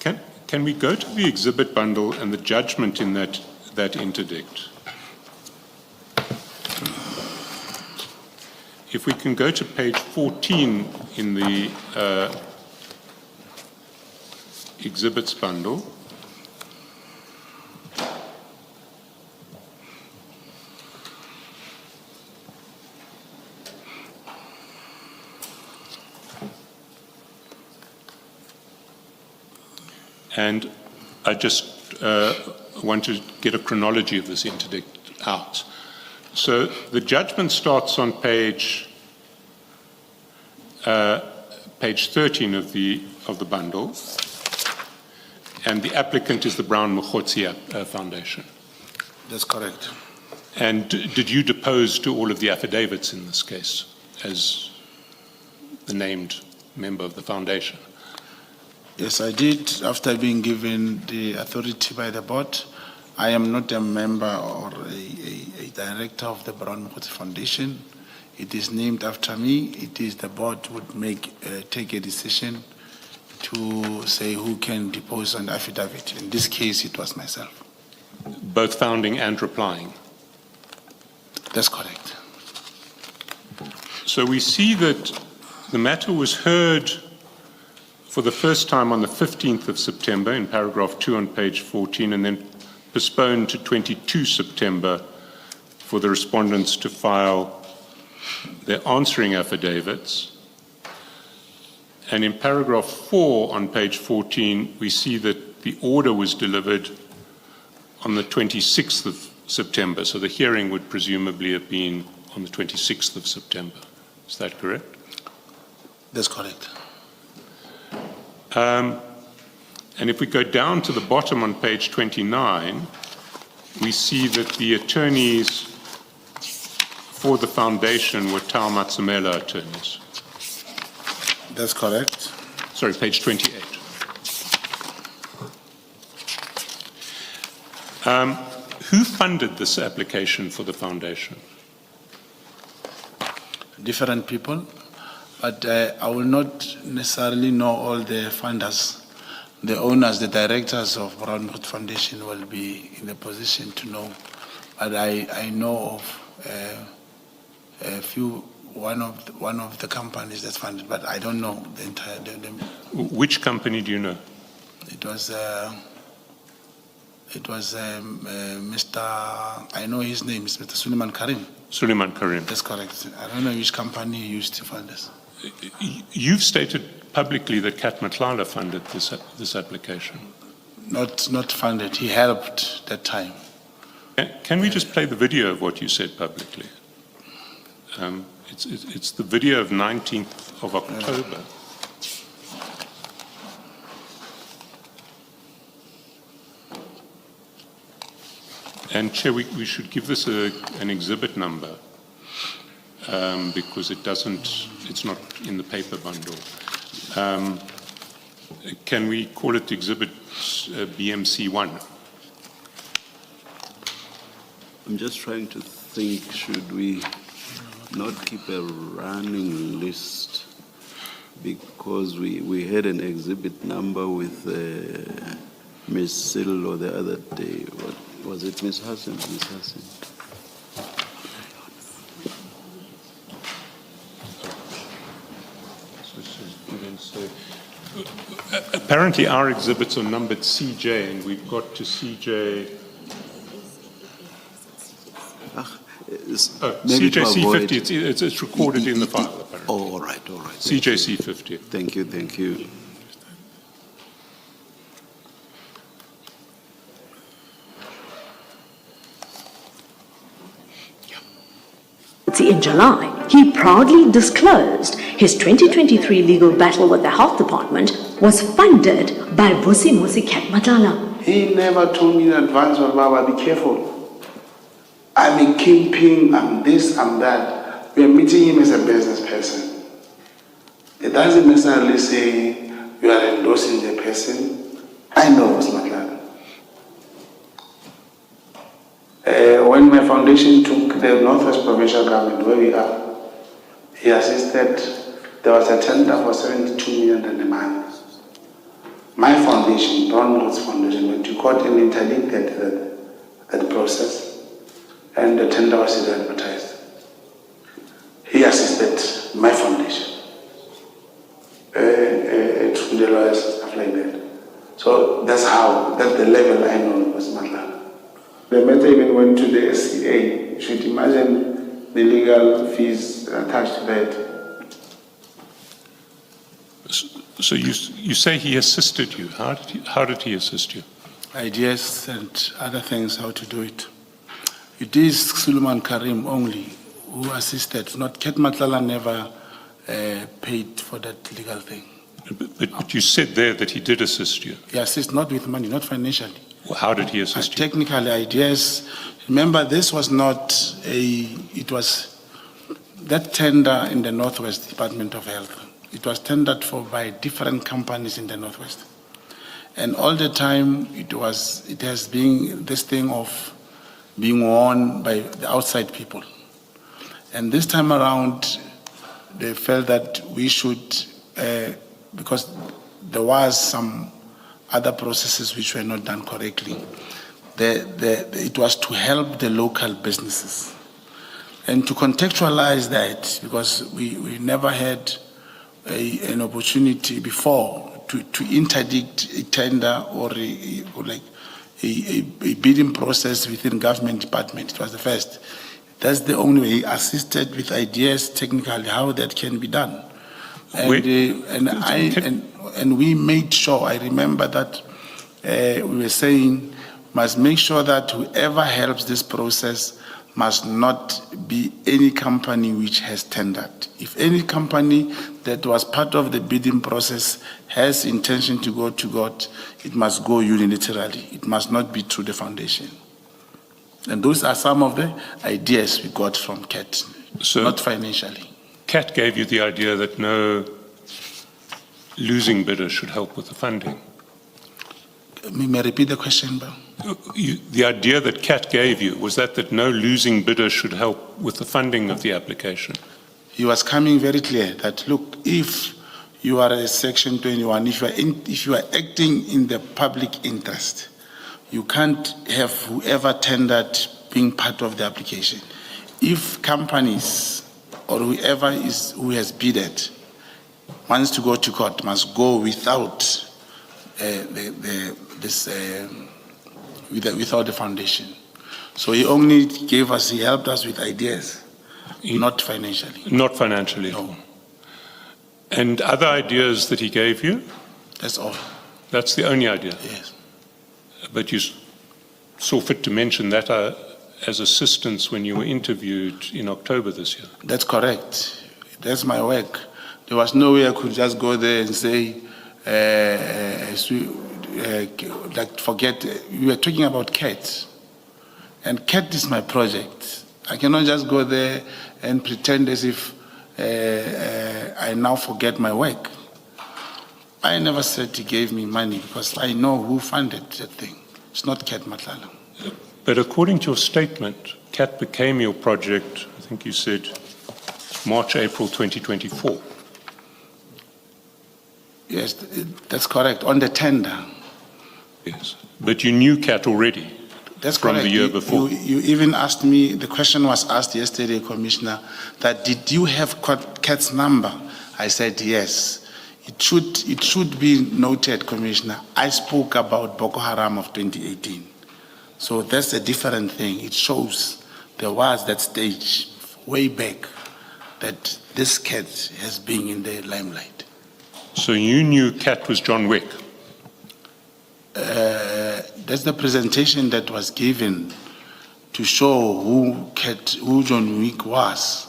Can we go to the exhibit bundle and the judgment in that interdict? If we can go to page 14 in the exhibits bundle. And I just want to get a chronology of this interdict out. So the judgment starts on page 13 of the bundle, and the applicant is the Brown Mohoti Foundation. That's correct. And did you depose to all of the affidavits in this case as the named member of the foundation? Yes, I did, after being given the authority by the board. I am not a member or a director of the Brown Mohoti Foundation. It is named after me. It is the board would take a decision to say who can depose an affidavit. In this case, it was myself. Both founding and replying? That's correct. So we see that the matter was heard for the first time on the 15th of September in paragraph 2 on page 14, and then postponed to 22 September for the respondents to file their answering affidavits. And in paragraph 4 on page 14, we see that the order was delivered on the 26th of September. So the hearing would presumably have been on the 26th of September. Is that correct? That's correct. And if we go down to the bottom on page 29, we see that the attorneys for the foundation were Tau Matsumela attorneys. That's correct. Sorry, page 28. Who funded this application for the foundation? Different people, but I will not necessarily know all the funders. The owners, the directors of Brownwood Foundation will be in a position to know. But I know of a few, one of the companies that's funded, but I don't know the entire. Which company do you know? It was Mr. I know his name is Mr. Suleiman Karim. Suleiman Karim. That's correct. I don't know which company used to fund this. You've stated publicly that Cat Matlala funded this application. Not funded. He helped that time. Can we just play the video of what you said publicly? It's the video of 19th of October. And Chair, we should give this an exhibit number because it's not in the paper bundle. Can we call it exhibit BMC1? I'm just trying to think, should we not keep a running list? Because we had an exhibit number with Ms. Sillo the other day. What was it, Ms. Hassan? Ms. Hassan. Apparently our exhibits are numbered CJ, and we've got to CJ. Maybe CJ to avoid- C50, it's recorded in the file, apparently. Oh, all right. CJ C50. Thank you. In July, he proudly disclosed his 2023 legal battle with the health department was funded by Vusi Cat Matlala. He never told me in advance, well, Baba, be careful. I'm a kingpin, I'm this, I'm that. We are meeting him as a business person. It doesn't necessarily say you are endorsing the person. I know Ms. Matlala. When my foundation took the Northwest Provincial Government, where we are, he assisted. There was a tender for 72 million and a man. My foundation, Brownwood's Foundation, went to court and interdicted that process, and the tender was advertised. He assisted my foundation, to the lawyers and stuff like that. So that's the level I know was Matlala. The matter even went to the SCA. You should imagine the legal fees attached to that. So you say he assisted you. How did he assist you? Ideas and other things, how to do it. It is Suleiman Karim only who assisted. Not Cat Matlala never paid for that legal thing. But you said there that he did assist you. He assisted not with money, not financially. Well, how did he assist you? Technically, ideas. Remember, this was not it was that tender in the Northwest Department of Health. It was tendered for by different companies in the Northwest. And all the time, it has been this thing of being won by the outside people. And this time around, they felt that we should, because there was some other processes which were not done correctly. It was to help the local businesses. And to contextualize that, because we never had an opportunity before to interdict a tender or like a bidding process within government department. It was the first. That's the only way. He assisted with ideas technically how that can be done. And we made sure, I remember that we were saying, must make sure that whoever helps this process must not be any company which has tendered. If any company that was part of the bidding process has intention to go to court, it must go unilaterally. It must not be through the foundation. And those are some of the ideas we got from CAT, So not financially. CAT gave you the idea that no losing bidder should help with the funding. May I repeat the question, Bill? The idea that CAT gave you was that no losing bidder should help with the funding of the application. He was coming very clear that, look, if you are a Section 21, if you are acting in the public interest, you can't have whoever tendered being part of the application. If companies or whoever who has bidded wants to go to court, must go without without the foundation. So he only he helped us with ideas, not financially. Not financially. No. And other ideas that he gave you? That's all. That's the only idea? Yes. But you saw fit to mention that as assistance when you were interviewed in October this year. That's correct. That's my work. There was no way I could just go there and say, forget, we were talking about CAT. And CAT is my project. I cannot just go there and pretend as if I now forget my work. I never said he gave me money because I know who funded that thing. It's not Cat Matlala. But according to your statement, CAT became your project, I think you said, March, April 2024. Yes, that's correct, on the tender. Yes. But you knew CAT already. That's from correct. The year before. You even asked me, the question was asked yesterday, Commissioner, that did you have CAT's number? I said yes. It should be noted, Commissioner, I spoke about Boko Haram of 2018. So that's a different thing. It shows there was that stage way back that this CAT has been in the limelight. So you knew CAT was John Wick? That's the presentation that was given to show who John Wick was.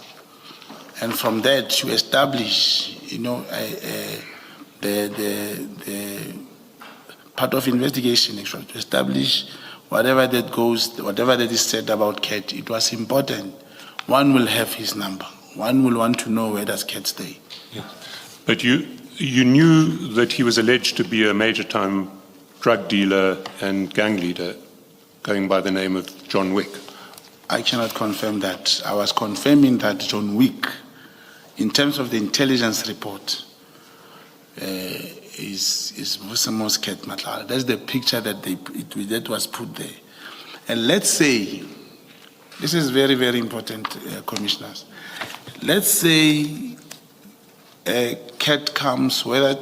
And from that to establish, the part of investigation, actually, to establish whatever that is said about CAT, it was important. One will have his number. One will want to know where does CAT stay. Yes. But you knew that he was alleged to be a major-time drug dealer and gang leader going by the name of John Wick. I cannot confirm that. I was confirming that John Wick, in terms of the intelligence report, is Vusamo's Cat Matlala. That's the picture that was put there. And let's say, this is very, very important, commissioners. Let's say a CAT comes, whether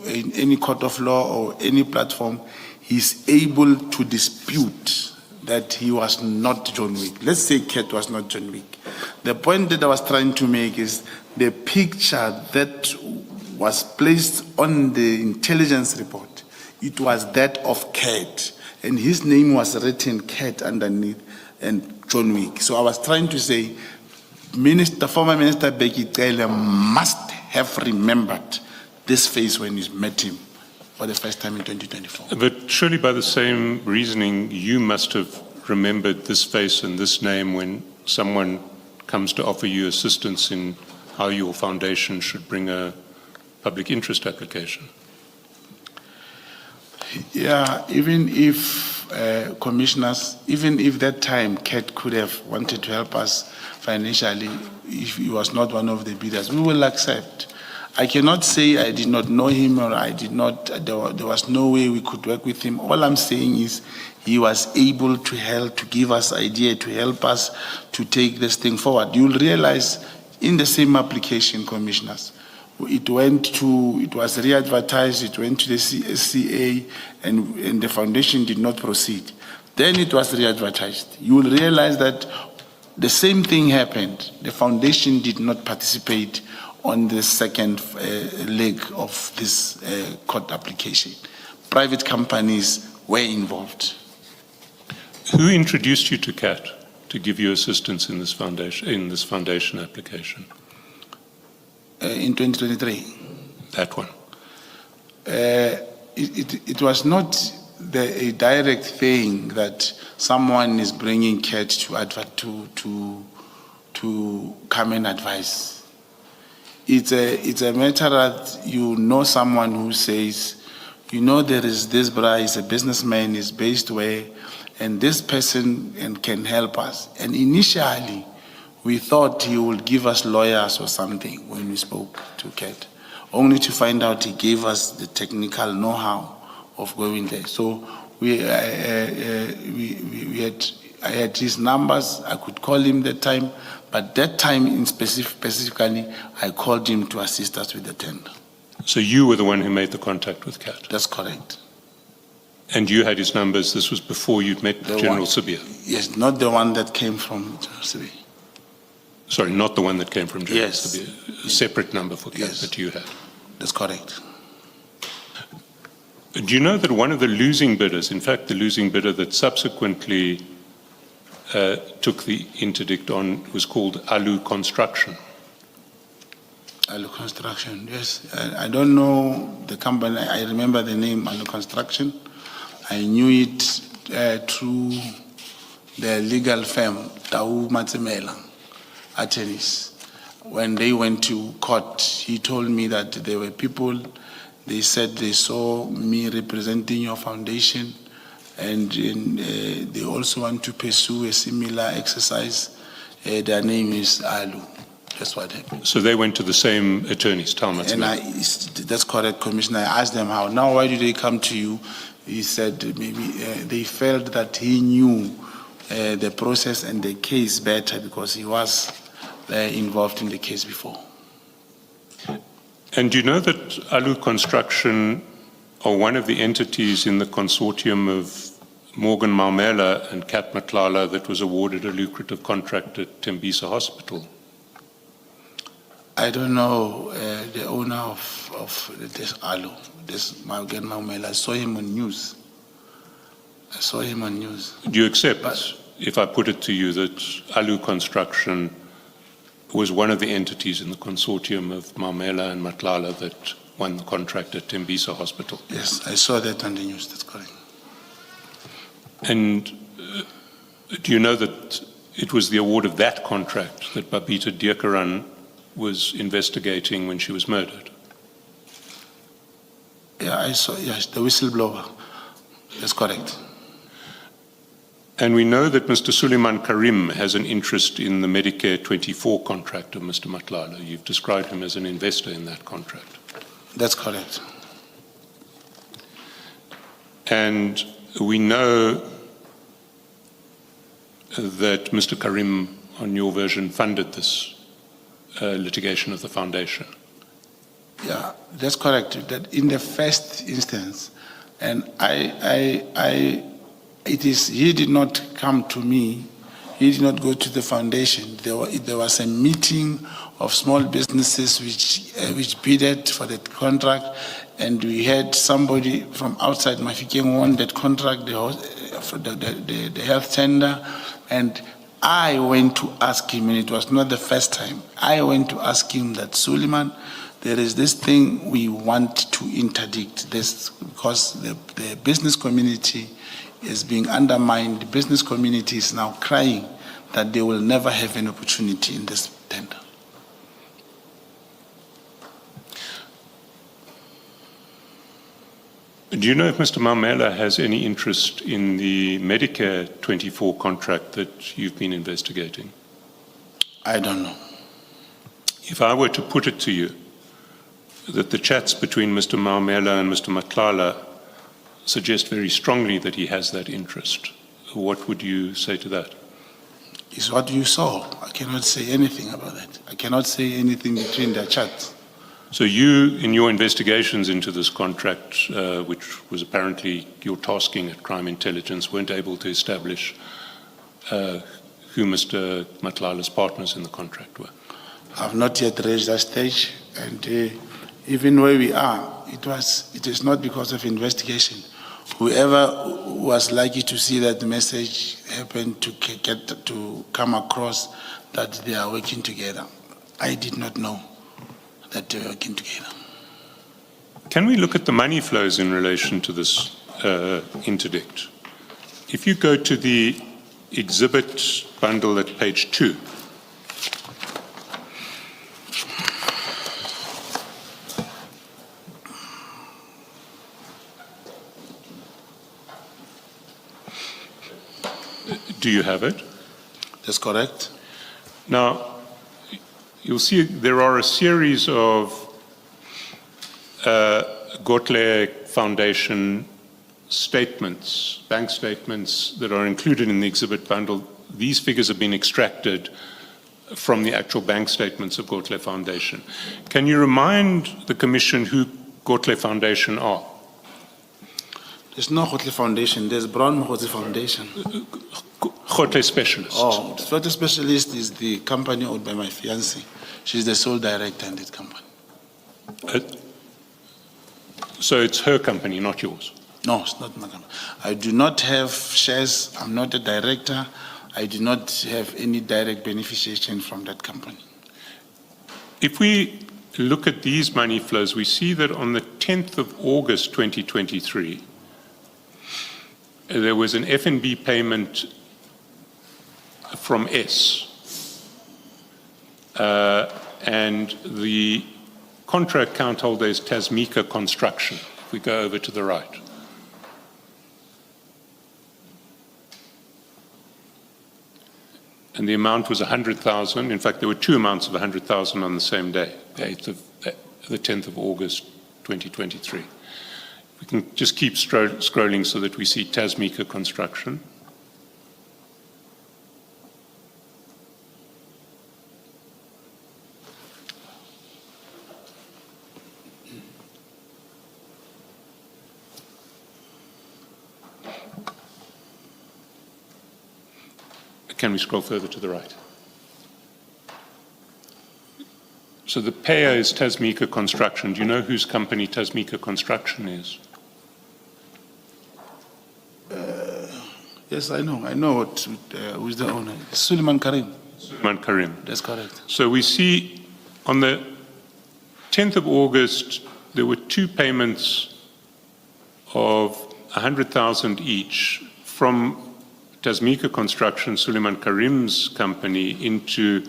in any court of law or any platform, he's able to dispute that he was not John Wick. Let's say CAT was not John Wick. The point that I was trying to make is the picture that was placed on the intelligence report, it was that of CAT, and his name was written CAT underneath and John Wick. So I was trying to say, former Minister Brigitte Mabandla must have remembered this face when he met him for the first time in 2024. But surely by the same reasoning, you must have remembered this face and this name when someone comes to offer you assistance in how your foundation should bring a public interest application. Yeah, even if commissioners, even if that time CAT could have wanted to help us financially, if he was not one of the bidders, we will accept. I cannot say I did not know him or I did not, there was no way we could work with him. All I'm saying is he was able to help, to give us idea, to help us to take this thing forward. You'll realize in the same application, commissioners, it was re-advertised, it went to the CA, and the foundation did not proceed. Then it was re-advertised. You will realize that the same thing happened. The foundation did not participate on the second leg of this court application. Private companies were involved. Who introduced you to CAT to give you assistance in this foundation application? In 2023. That one. It was not a direct thing that someone is bringing CAT to come and advise. It's a matter that you know someone who says, you know, there is this brother, is a businessman, is based where, and this person can help us. And initially, we thought he would give us lawyers or something when we spoke to CAT, only to find out he gave us the technical know-how of going there. So I had his numbers. I could call him that time, but that time in specifically, I called him to assist us with the tender. So you were the one who made the contact with CAT? That's correct. And you had his numbers. This was before you'd met General Sibia? Yes, not the one that came from General Sibia. Sorry, not the one that came from General Yes. Sibia. A separate number for CAT Yes. that you had. That's correct. Do you know that one of the losing bidders, in fact, the losing bidder that subsequently took the interdict on, was called Alu Construction? Alu Construction, yes. I don't know the company. I remember the name Alu Construction. I knew it through the legal firm, Tau Matsemela, attorneys. When they went to court, he told me that there were people, they said they saw me representing your foundation, and they also want to pursue a similar exercise. Their name is Alu. That's what happened. So they went to the same attorneys, Talmat. And that's correct, Commissioner. I asked them how. Now, why did they come to you? He said maybe they felt that he knew the process and the case better because he was involved in the case before. And do you know that Alu Construction are one of the entities in the consortium of Morgan Maumela and Cat Matlala that was awarded a lucrative contract at Tembisa Hospital? I don't know the owner of this Alu, this Morgan Maumela. I saw him on news. Do you accept, if I put it to you, that Alu Construction was one of the entities in the consortium of Maumela and Matlala that won the contract at Tembisa Hospital? Yes, I saw that on the news. That's correct. And do you know that it was the award of that contract that Babita Deokaran was investigating when she was murdered? Yeah, I saw, yes, the whistleblower. That's correct. And we know that Mr. Suleiman Karim has an interest in the Medicare 24 contract of Mr. Matlala. You've described him as an investor in that contract. That's correct. And we know that Mr. Karim, on your version, funded this litigation of the foundation. Yeah, that's correct. That in the first instance, and he did not come to me. He did not go to the foundation. There was a meeting of small businesses which bidded for that contract, and we had somebody from outside Mafikeng won that contract, the health tender, and I went to ask him, and it was not the first time. I went to ask him that, Suleiman, there is this thing we want to interdict this because the business community is being undermined. The business community is now crying that they will never have an opportunity in this tender. Do you know if Mr. Maumela has any interest in the Medicare 24 contract that you've been investigating? I don't know. If I were to put it to you that the chats between Mr. Maumela and Mr. Matlala suggest very strongly that he has that interest, what would you say to that? It's what you saw. I cannot say anything about that. I cannot say anything between their chats. So you, in your investigations into this contract, which was apparently your tasking at Crime Intelligence, weren't able to establish who Mr. Matlala's partners in the contract were? I've not yet reached that stage, and even where we are, it is not because of investigation. Whoever was likely to see that message happened to come across that they are working together. I did not know that they were working together. Can we look at the money flows in relation to this interdict? If you go to the exhibit bundle at page 2, do you have it? That's correct. Now, you'll see there are a series of Gotle Foundation statements, bank statements that are included in the exhibit bundle. These figures have been extracted from the actual bank statements of Gotle Foundation. Can you remind the Commission who Gotle Foundation are? There's no Gotle Foundation, there's Brown Gotle Foundation. Gotle Specialists. Oh, Gotle Specialist is the company owned by my fiancée. She's the sole director in that company. So it's her company, not yours? No, it's not my company. I do not have shares. I'm not a director. I do not have any direct beneficiation from that company. If we look at these money flows, we see that on the 10th of August 2023, there was an F&B payment from S. And the contract account holder is Tasmika Construction. If we go over to the right. And the amount was 100,000. In fact, there were two amounts of 100,000 on the same day, the 10th of August 2023. We can just keep scrolling so that we see Tasmika Construction. Can we scroll further to the right? So the payer is Tasmika Construction. Do you know whose company Tasmika Construction is? Yes, I know. I know who's the owner. Suleiman Karim. Suleiman Karim. That's correct. So we see on the 10th of August, there were two payments of 100,000 each from Tasmika Construction, Suleiman Karim's company, into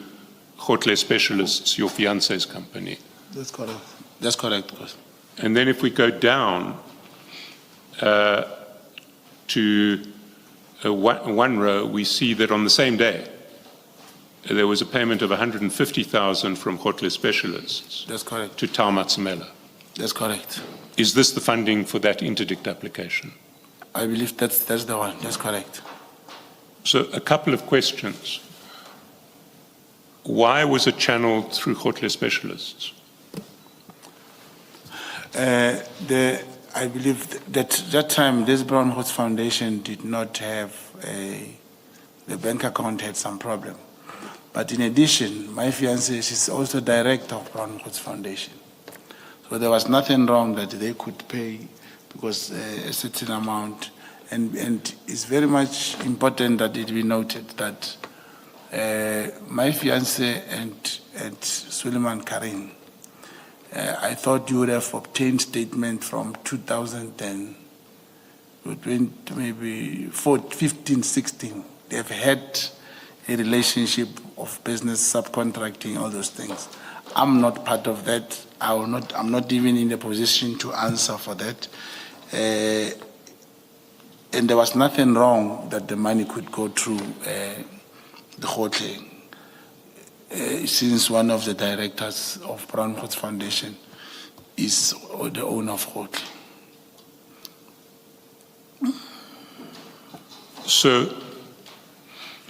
Gotle Specialists, your fiance's company. That's correct. That's correct. And then if we go down to one row, we see that on the same day, there was a payment of 150,000 from Gotle Specialists. That's correct. To Tau Matsimela. That's correct. Is this the funding for that interdict application? I believe that's the one. That's correct. So a couple of questions. Why was it channeled through Gotle Specialists? I believe that time, this Brown Horse Foundation did not have the bank account had some problem. But in addition, my fiancée is also director of Brown Horse Foundation. So there was nothing wrong that they could pay because a certain amount. And it's very much important that it be noted that my fiancé and Suleiman Karim, I thought you would have obtained statement from 2015, 16. They've had a relationship of business, subcontracting, all those things. I'm not part of that. I'm not even in a position to answer for that. And there was nothing wrong that the money could go through the Gotle, since one of the directors of Brown Horse Foundation is the owner of Gotle. So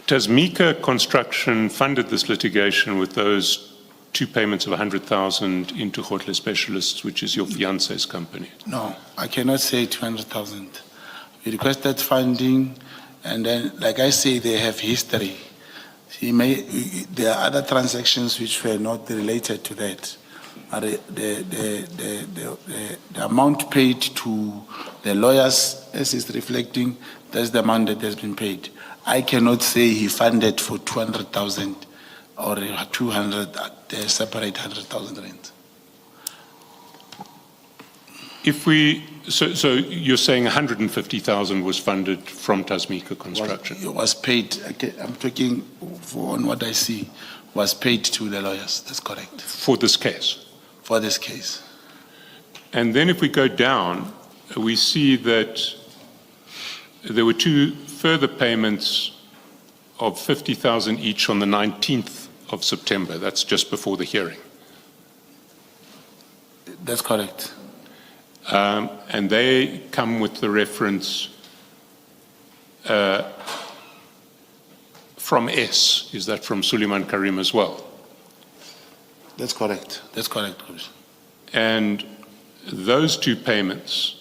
Tasmika Construction funded this litigation with those two payments of 100,000 into Khotle Specialists, which is your fiance's company. No, I cannot say 200,000. We requested funding, and then, like I say, they have history. There are other transactions which were not related to that. But the amount paid to the lawyers, as is reflecting, that's the amount that has been paid. I cannot say he funded for 200,000 or 200, they separate 100,000 rand. If so you're saying 150,000 was funded from Tasmika Construction? It was paid, I'm talking on what I see, was paid to the lawyers, that's correct. For this case? For this case. And then if we go down, we see that there were two further payments of 50,000 each on the 19th of September. That's just before the hearing. That's correct. And they come with the reference from S. Is that from Suleiman Karim as well? That's correct. That's correct, Commissioner. And those two payments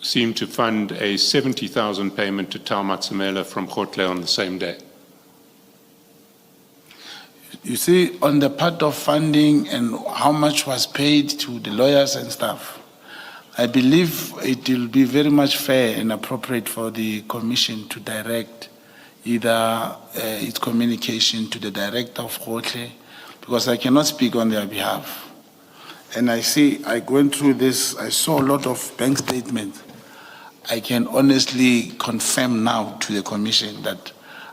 seem to fund a 70,000 payment to Tau Matsamela from Khotle on the same day. You see, on the part of funding and how much was paid to the lawyers and stuff, I believe it will be very much fair and appropriate for the Commission to direct either its communication to the director of Khotle, because I cannot speak on their behalf. And I went through this, I saw a lot of bank statements. I can honestly confirm now to the Commission that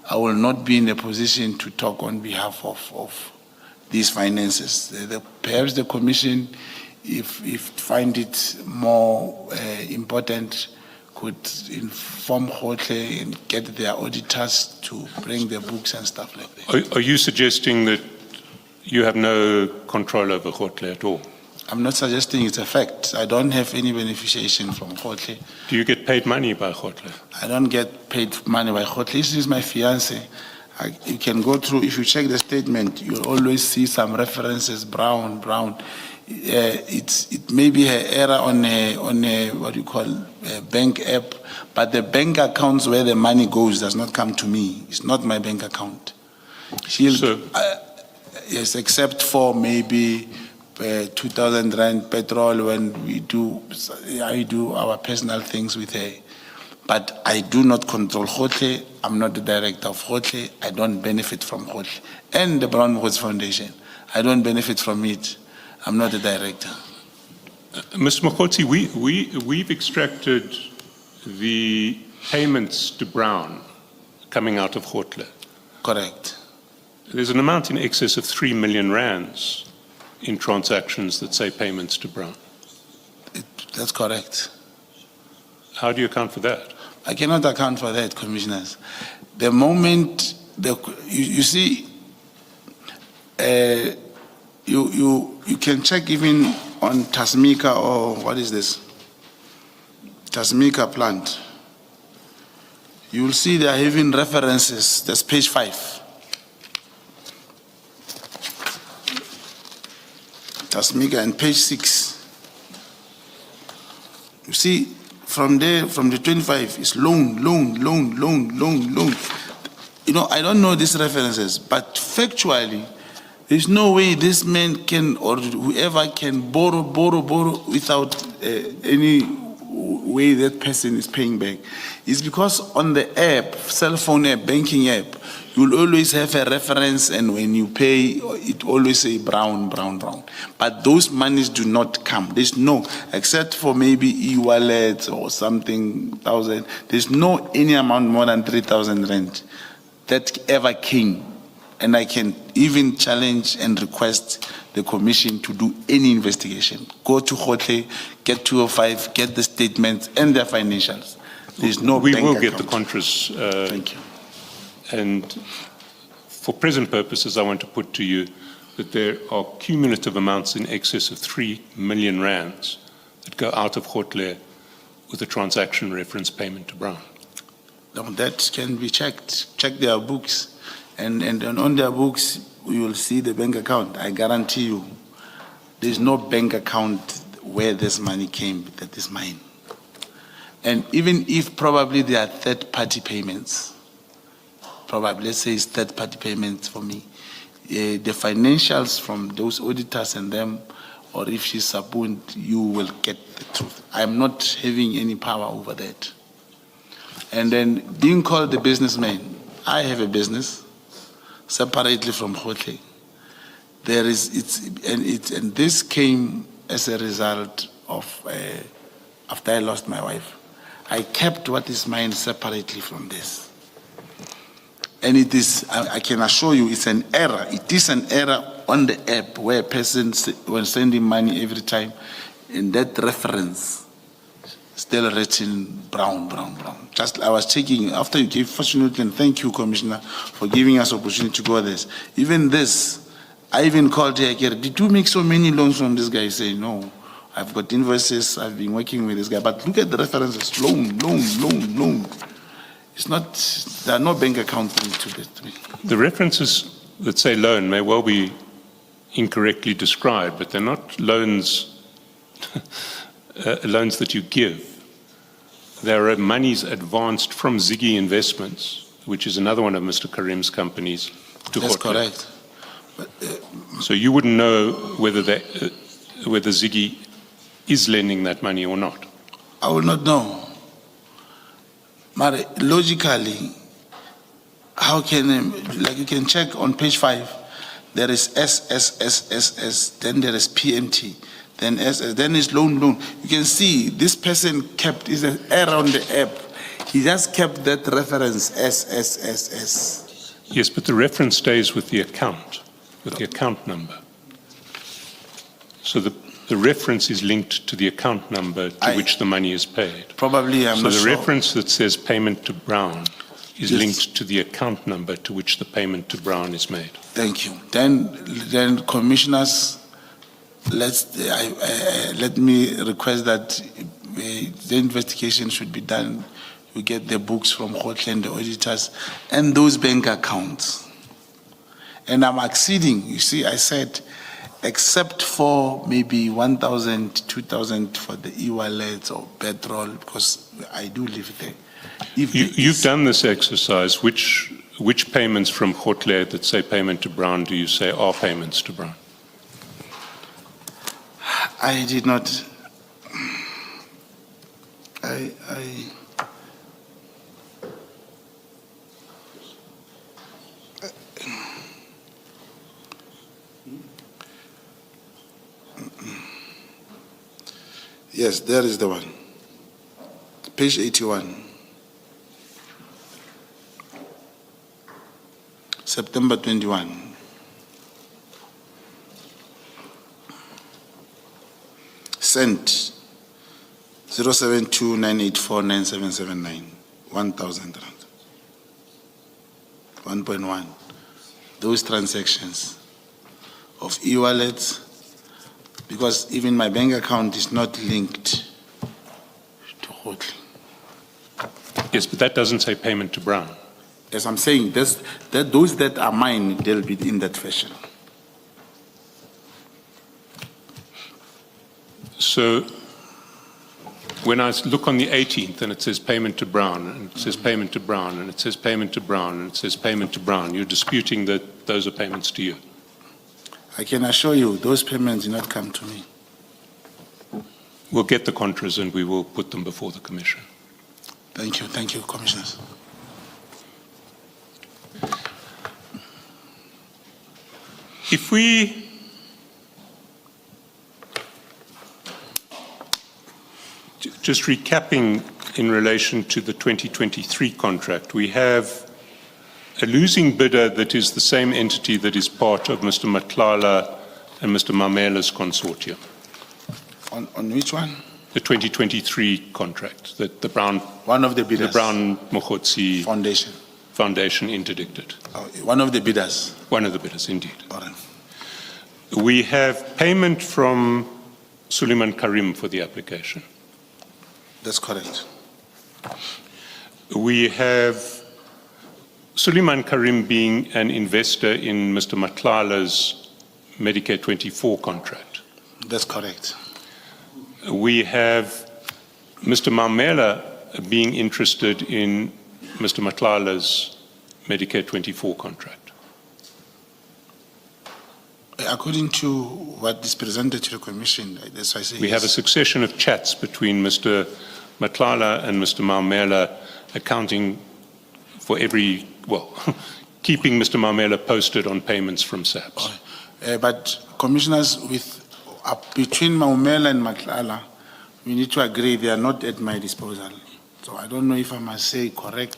I will not be in a position to talk on behalf of these finances. Perhaps the Commission, if find it more important, could inform Khotle and get their auditors to bring their books and stuff like that. Are you suggesting that you have no control over Khotle at all? I'm not suggesting it's a fact. I don't have any beneficiation from Khotle. Do you get paid money by Khotle? I don't get paid money by Khotle. This is my fiance. You can go through, if you check the statement, you'll always see some references, brown. It may be an error on a what you call a bank app, but the bank accounts where the money goes does not come to me. It's not my bank account. Yes, except for maybe 2,000 rand petrol when I do our personal things with her. But I do not control Khotle. I'm not the director of Khotle. I don't benefit from Khotle. And the Brown Woods Foundation, I don't benefit from it. I'm not the director. Mr. Mokgotsi, we've extracted the payments to Brown coming out of Khotle. Correct. There's an amount in excess of 3 million rands in transactions that say payments to Brown. That's correct. How do you account for that? I cannot account for that, commissioners. The moment you see, you can check even on Tasmika or what is this? Tasmika plant. You will see they are having references. That's page 5. Tasmika and page 6. You see, from there, from the 25, it's loan. You know, I don't know these references, but factually, there's no way this man can, or whoever can borrow without any way that person is paying back. It's because on the app, cell phone app, banking app, you'll always have a reference, and when you pay, it always say brown. But those monies do not come. There's no, except for maybe e-wallet or something, 1,000. There's no any amount more than 3,000 rand that ever came. And I can even challenge and request the Commission to do any investigation. Go to Khotle, get 205, get the statements and their financials. There's no We bank will account. get the contras. Thank you. And for present purposes, I want to put to you that there are cumulative amounts in excess of 3 million rands that go out of Khotle with a transaction reference payment to Brown. Now that can be checked. Check their books. And on their books, you will see the bank account. I guarantee you, there's no bank account where this money came that is mine. And even if probably there are third-party payments, probably, let's say it's third-party payments for me, the financials from those auditors and them, or if she's subpoenaed, you will get the truth. I'm not having any power over that. And then being called the businessman, I have a business separately from Khotle. And this came as a result of, after I lost my wife, I kept what is mine separately from this. And it is, I can assure you, it's an error. It is an error on the app where a person, when sending money every time, in that reference, still written brown. Just, I was checking, after you gave, fortunately, and thank you, Commissioner, for giving us opportunity to go this. Even this, I even called her, did you make so many loans from this guy? He said, no, I've got invoices, I've been working with this guy, but look at the references, loan. It's not, there are no bank accounts linked to this. The references that say loan may well be incorrectly described, but they're not loans, loans that you give. There are monies advanced from Ziggy Investments, which is another one of Mr. Karim's companies, to That's Khotle. correct. But, So you wouldn't know whether Ziggy is lending that money or not. I will not know. But logically, how can, like you can check on page 5, there is SSSSS, then there is PMT, then SS, then is loan. You can see this person kept, is an error on the app. He just kept that reference SSSS. Yes, but the reference stays with the account number. So the reference is linked to the account number to which the money is paid. Probably, I'm not sure. So the reference that says payment to Brown is Yes. linked to the account number to which the payment to Brown is made. Thank you. Then commissioners, let me request that the investigation should be done. We get the books from Khotle and the auditors and those bank accounts. And I'm acceding. You see, I said, except for maybe 1,000, 2,000 for the e-wallets or petrol, because I do live there. You've done this exercise. Which payments from Khotle that say payment to Brown do you say are payments to Brown? I did not. Yes, there is the one. Page 81. September 21. Sent 07298497779. 1,000 rand. 1.1. Those transactions of e-wallets, because even my bank account is not linked to Khotle. Yes, but that doesn't say payment to Brown. As I'm saying, those that are mine, they'll be in that fashion. So when I look on the 18th and it says payment to Brown, and it says payment to Brown, and it says payment to Brown, and it says payment to Brown, you're disputing that those are payments to you? I can assure you, those payments did not come to me. We'll get the contras and we will put them before the Commission. Thank you, Commissioners. If we just recapping in relation to the 2023 contract, we have a losing bidder that is the same entity that is part of Mr. Matlala and Mr. Mamela's consortium. On which one? The 2023 contract that the Brown, One of the bidders. the Brown Mokgotsi Foundation. interdicted. Oh, one of the bidders. One of the bidders, indeed. All right. We have payment from Suleiman Karim for the application. That's correct. We have Suleiman Karim being an investor in Mr. Matlala's Medicare 24 contract. That's correct. We have Mr. Mamela being interested in Mr. Matlala's Medicare 24 contract. According to what is presented to the Commission, that's why I say We have a succession of chats between Mr. Matlala and Mr. Mamela accounting for every, well, keeping Mr. Mamela posted on payments from SAPS. But commissioners, between Maumela and Matlala, we need to agree they are not at my disposal. So I don't know if I must say correct.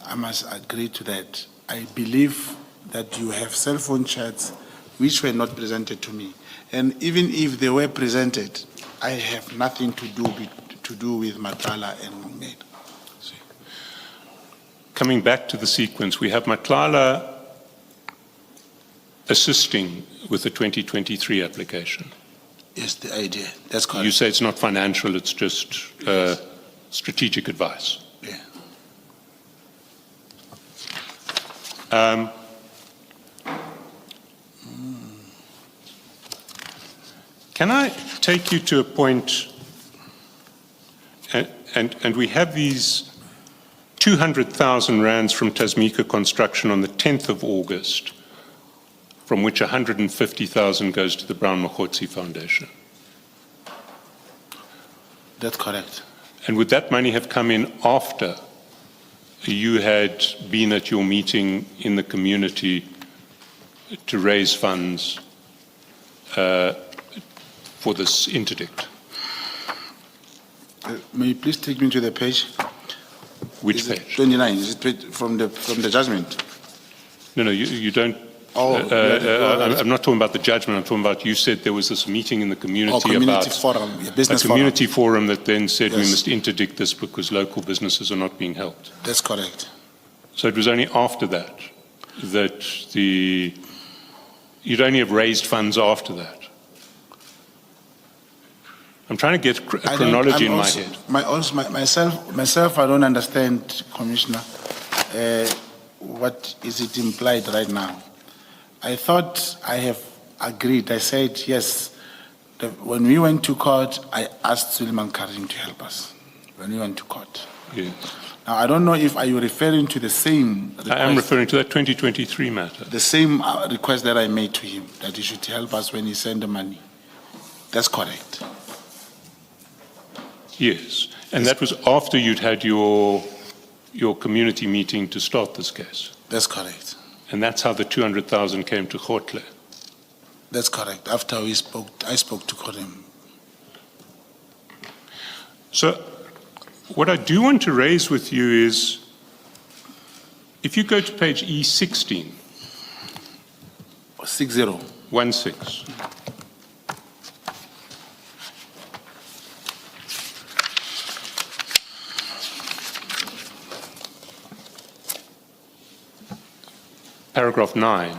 I must agree to that. I believe that you have cell phone chats which were not presented to me. And even if they were presented, I have nothing to do with Matlala and Maumela. Coming back to the sequence, we have Matlala assisting with the 2023 application. Yes, the idea. That's correct. You say it's not financial, it's just strategic advice. Yeah. Can I take you to a point, and we have these 200,000 rands from Tasmika Construction on the 10th of August, from which 150,000 goes to the Brown Mokgotsi Foundation. That's correct. And would that money have come in after you had been at your meeting in the community to raise funds for this interdict? May you please take me to the page? Which Is it page? 29. Is it from the judgment? No, you don't. I'm not talking about the judgment. I'm talking about, you said there was this meeting in the community, community about forum, yeah, business a community forum that then said we Yes. must interdict this because local businesses are not being helped. That's correct. So it was only after that you'd only have raised funds after that. I'm trying to get a chronology in my head. Myself, I don't understand, Commissioner. What is it implied right now? I thought I have agreed. I said yes. When we went to court, I asked Suleiman Karim to help us. When we went to court. Yes. Now I don't know if are you referring to the same request, I am referring to that 2023 matter. the same request that I made to him, that he should help us when he sent the money. That's correct. Yes, and that was after you'd had your community meeting to start this case. That's correct. And that's how the 200,000 came to Khotle. That's correct. After I spoke to Karim. So what I do want to raise with you is, if you go to page E16, 60. 16, paragraph 9.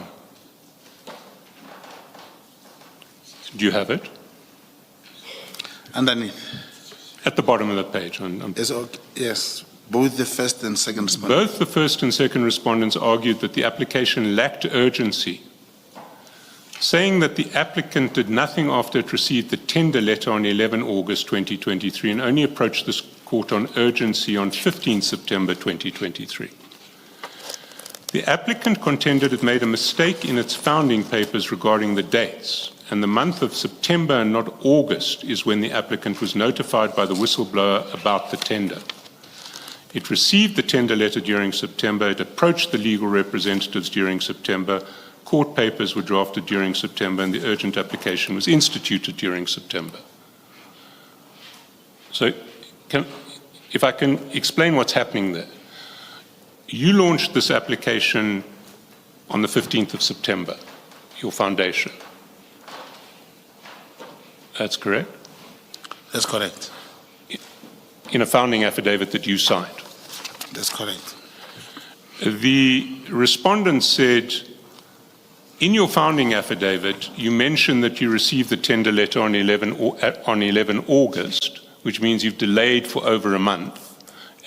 Do you have it? Underneath. At the bottom of the page. Yes, both the first and second respondent. Both the first and second respondents argued that the application lacked urgency, saying that the applicant did nothing after it received the tender letter on 11 August 2023 and only approached this court on urgency on 15 September 2023. The applicant contended it made a mistake in its founding papers regarding the dates, and the month of September and not August is when the applicant was notified by the whistleblower about the tender. It received the tender letter during September, it approached the legal representatives during September, court papers were drafted during September, and the urgent application was instituted during September. So, if I can explain what's happening there. You launched this application on the 15th of September, your foundation. That's correct? That's correct. In a founding affidavit that you signed. That's correct. The respondent said, in your founding affidavit, you mentioned that you received the tender letter on 11 August, which means you've delayed for over a month,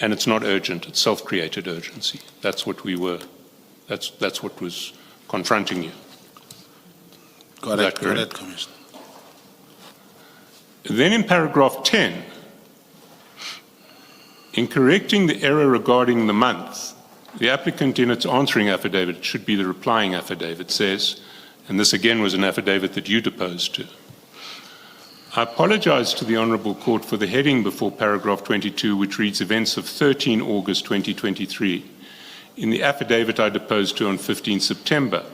and it's not urgent, it's self-created urgency. That's what we were, that's what was confronting you. Correct, correct, Commissioner. Then in paragraph 10, in correcting the error regarding the month, the applicant in its answering affidavit, it should be the replying affidavit, says, and this again was an affidavit that you deposed to, I apologize to the Honourable Court for the heading before paragraph 22, which reads events of 13 August 2023. In the affidavit I deposed to on 15 September,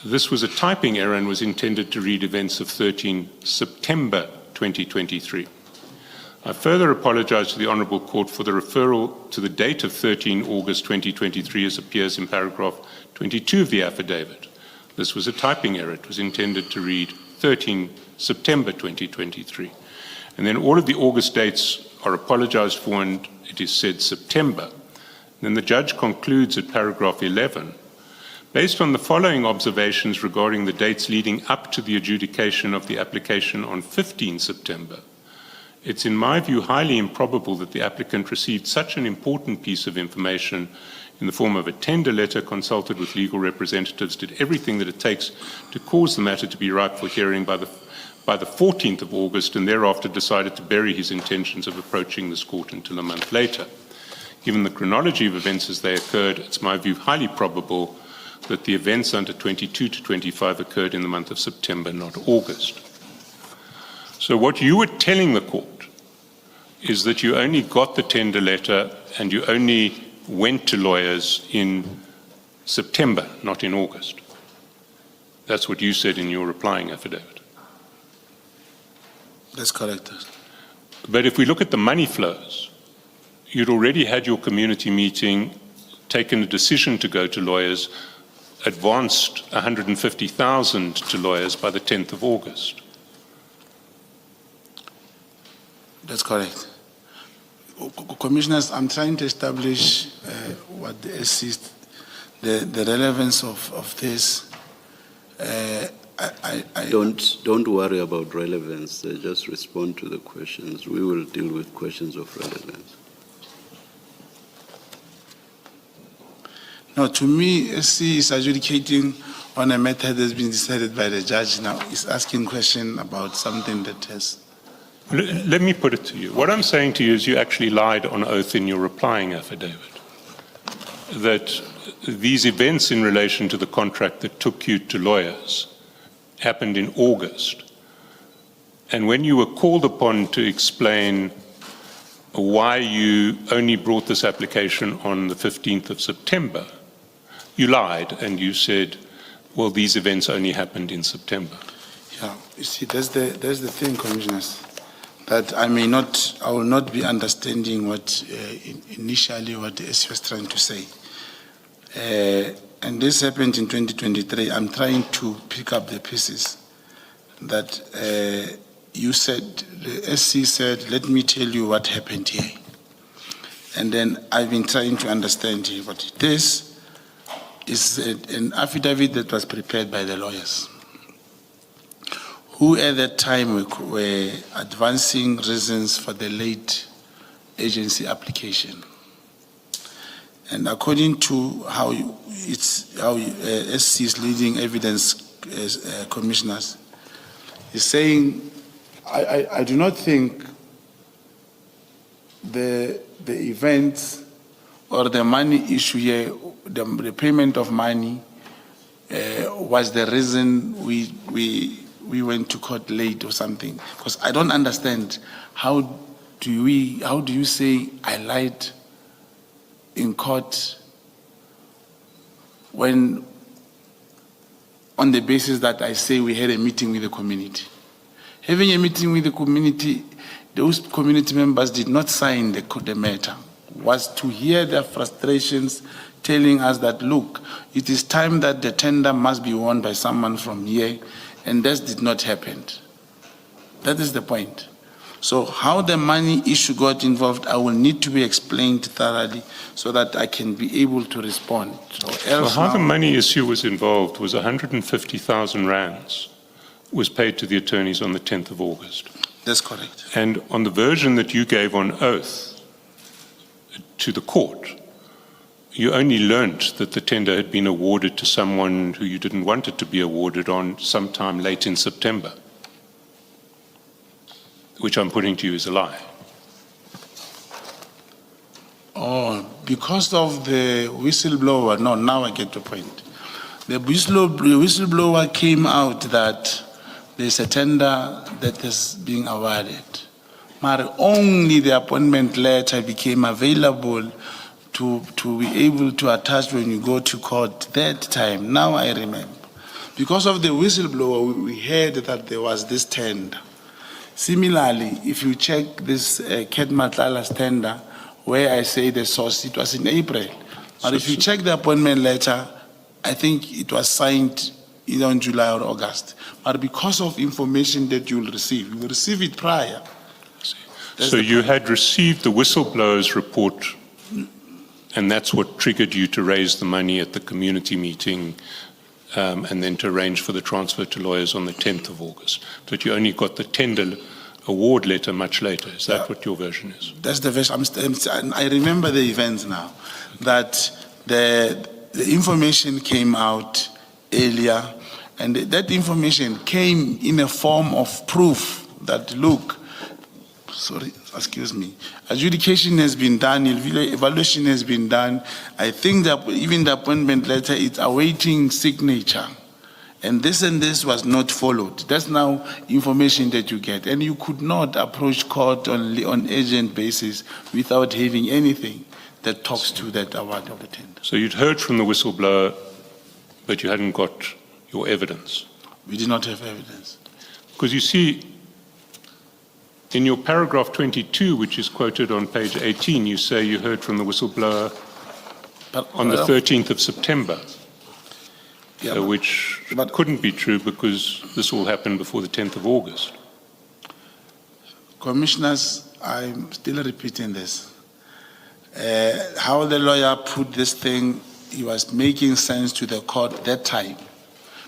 this was a typing error and was intended to read events of 13 September 2023. I further apologize to the Honourable Court for the referral to the date of 13 August 2023 as appears in paragraph 22 of the affidavit. This was a typing error. It was intended to read 13 September 2023. And then all of the August dates are apologized for and it is said September. Then the judge concludes at paragraph 11, based on the following observations regarding the dates leading up to the adjudication of the application on 15 September, it's in my view highly improbable that the applicant received such an important piece of information in the form of a tender letter, consulted with legal representatives, did everything that it takes to cause the matter to be ripe for hearing by the 14th of August, and thereafter decided to bury his intentions of approaching this court until a month later. Given the chronology of events as they occurred, it's my view highly probable that the events under 22 to 25 occurred in the month of September, not August. So what you were telling the court is that you only got the tender letter and you only went to lawyers in September, not in August. That's what you said in your replying affidavit. That's correct. But if we look at the money flows, you'd already had your community meeting, taken a decision to go to lawyers, advanced 150,000 to lawyers by the 10th of August. That's correct. Commissioners, I'm trying to establish what the SC, the relevance of this. Don't worry about relevance. Just respond to the questions. We will deal with questions of relevance. No, to me, SC is adjudicating on a matter that has been decided by the judge now. He's asking question about something that has. Let me put it to you. What I'm saying to you is you actually lied on oath in your replying affidavit. That these events in relation to the contract that took you to lawyers happened in August. And when you were called upon to explain why you only brought this application on the 15th of September, you lied and you said, well, these events only happened in September. Yeah, you see, that's the thing, Commissioners, that I will not be understanding what initially what the SC was trying to say. And this happened in 2023. I'm trying to pick up the pieces that you said, the SC said, let me tell you what happened here. And then I've been trying to understand here what it is. It's an affidavit that was prepared by the lawyers, who at that time were advancing reasons for the late agency application. And according to how SC is leading evidence commissioners, is saying, I do not think the events or the money issue here, the payment of money was the reason we went to court late or something. Because I don't understand how do you say I lied in court when on the basis that I say we had a meeting with the community. Having a meeting with the community, those community members did not sign the matter, was to hear their frustrations, telling us that, look, it is time that the tender must be won by someone from here, and that did not happen. That is the point. So how the money issue got involved, I will need to be explained thoroughly so that I can be able to respond. So how the money issue was involved was 150,000 rands was paid to the attorneys on the 10th of August. That's correct. And on the version that you gave on oath, to the court, you only learnt that the tender had been awarded to someone who you didn't want it to be awarded on sometime late in September, which I'm putting to you is a lie. Oh, because of the whistleblower. No, now I get the point. The whistleblower came out that there's a tender that is being awarded. But only the appointment letter became available to be able to attach when you go to court that time. Now I remember. Because of the whistleblower, we heard that there was this tender. Similarly, if you check this Cat Matlala's tender, where I say the source, it was in April. But if you check the appointment letter, I think it was signed either in July or August. But because of information that you will receive it prior. So you had received the whistleblower's report, and that's what triggered you to raise the money at the community meeting and then to arrange for the transfer to lawyers on the 10th of August. But you only got the tender award letter much later. Is that what your version is? That's the version. I remember the events now, that the information came out earlier, and that information came in a form of proof that, look, adjudication has been done, evaluation has been done. I think that even the appointment letter is awaiting signature. And this was not followed. That's now information that you get. And you could not approach court on urgent basis without having anything that talks to that award of the tender. So you'd heard from the whistleblower, but you hadn't got your evidence. We did not have evidence. Because you see, in your paragraph 22, which is quoted on page 18, you say you heard from the whistleblower on the 13th of September. Yeah, Which couldn't be true because this all happened before the 10th of August. Commissioners, I'm still repeating this. How the lawyer put this thing, he was making sense to the court that time.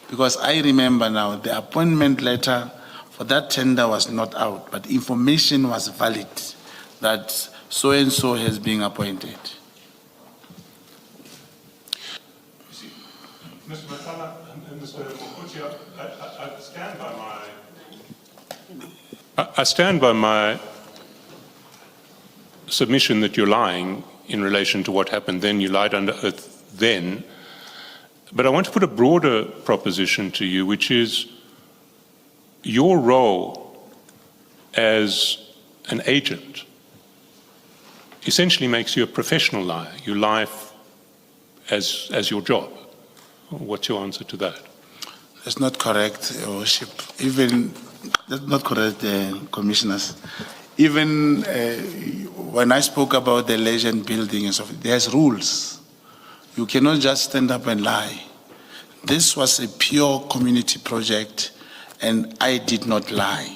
Because I remember now, the appointment letter for that tender was not out, but information was valid that so-and-so has been appointed. Mr. Matlala and Mr. Mokutia, I stand by my submission that you're lying in relation to what happened then. You lied under oath then. But I want to put a broader proposition to you, which is your role as an agent essentially makes you a professional liar. You lie as your job. What's your answer to that? That's not correct, Your Worship. That's not correct, Commissioners. Even when I spoke about the legend building and stuff, there's rules. You cannot just stand up and lie. This was a pure community project, and I did not lie.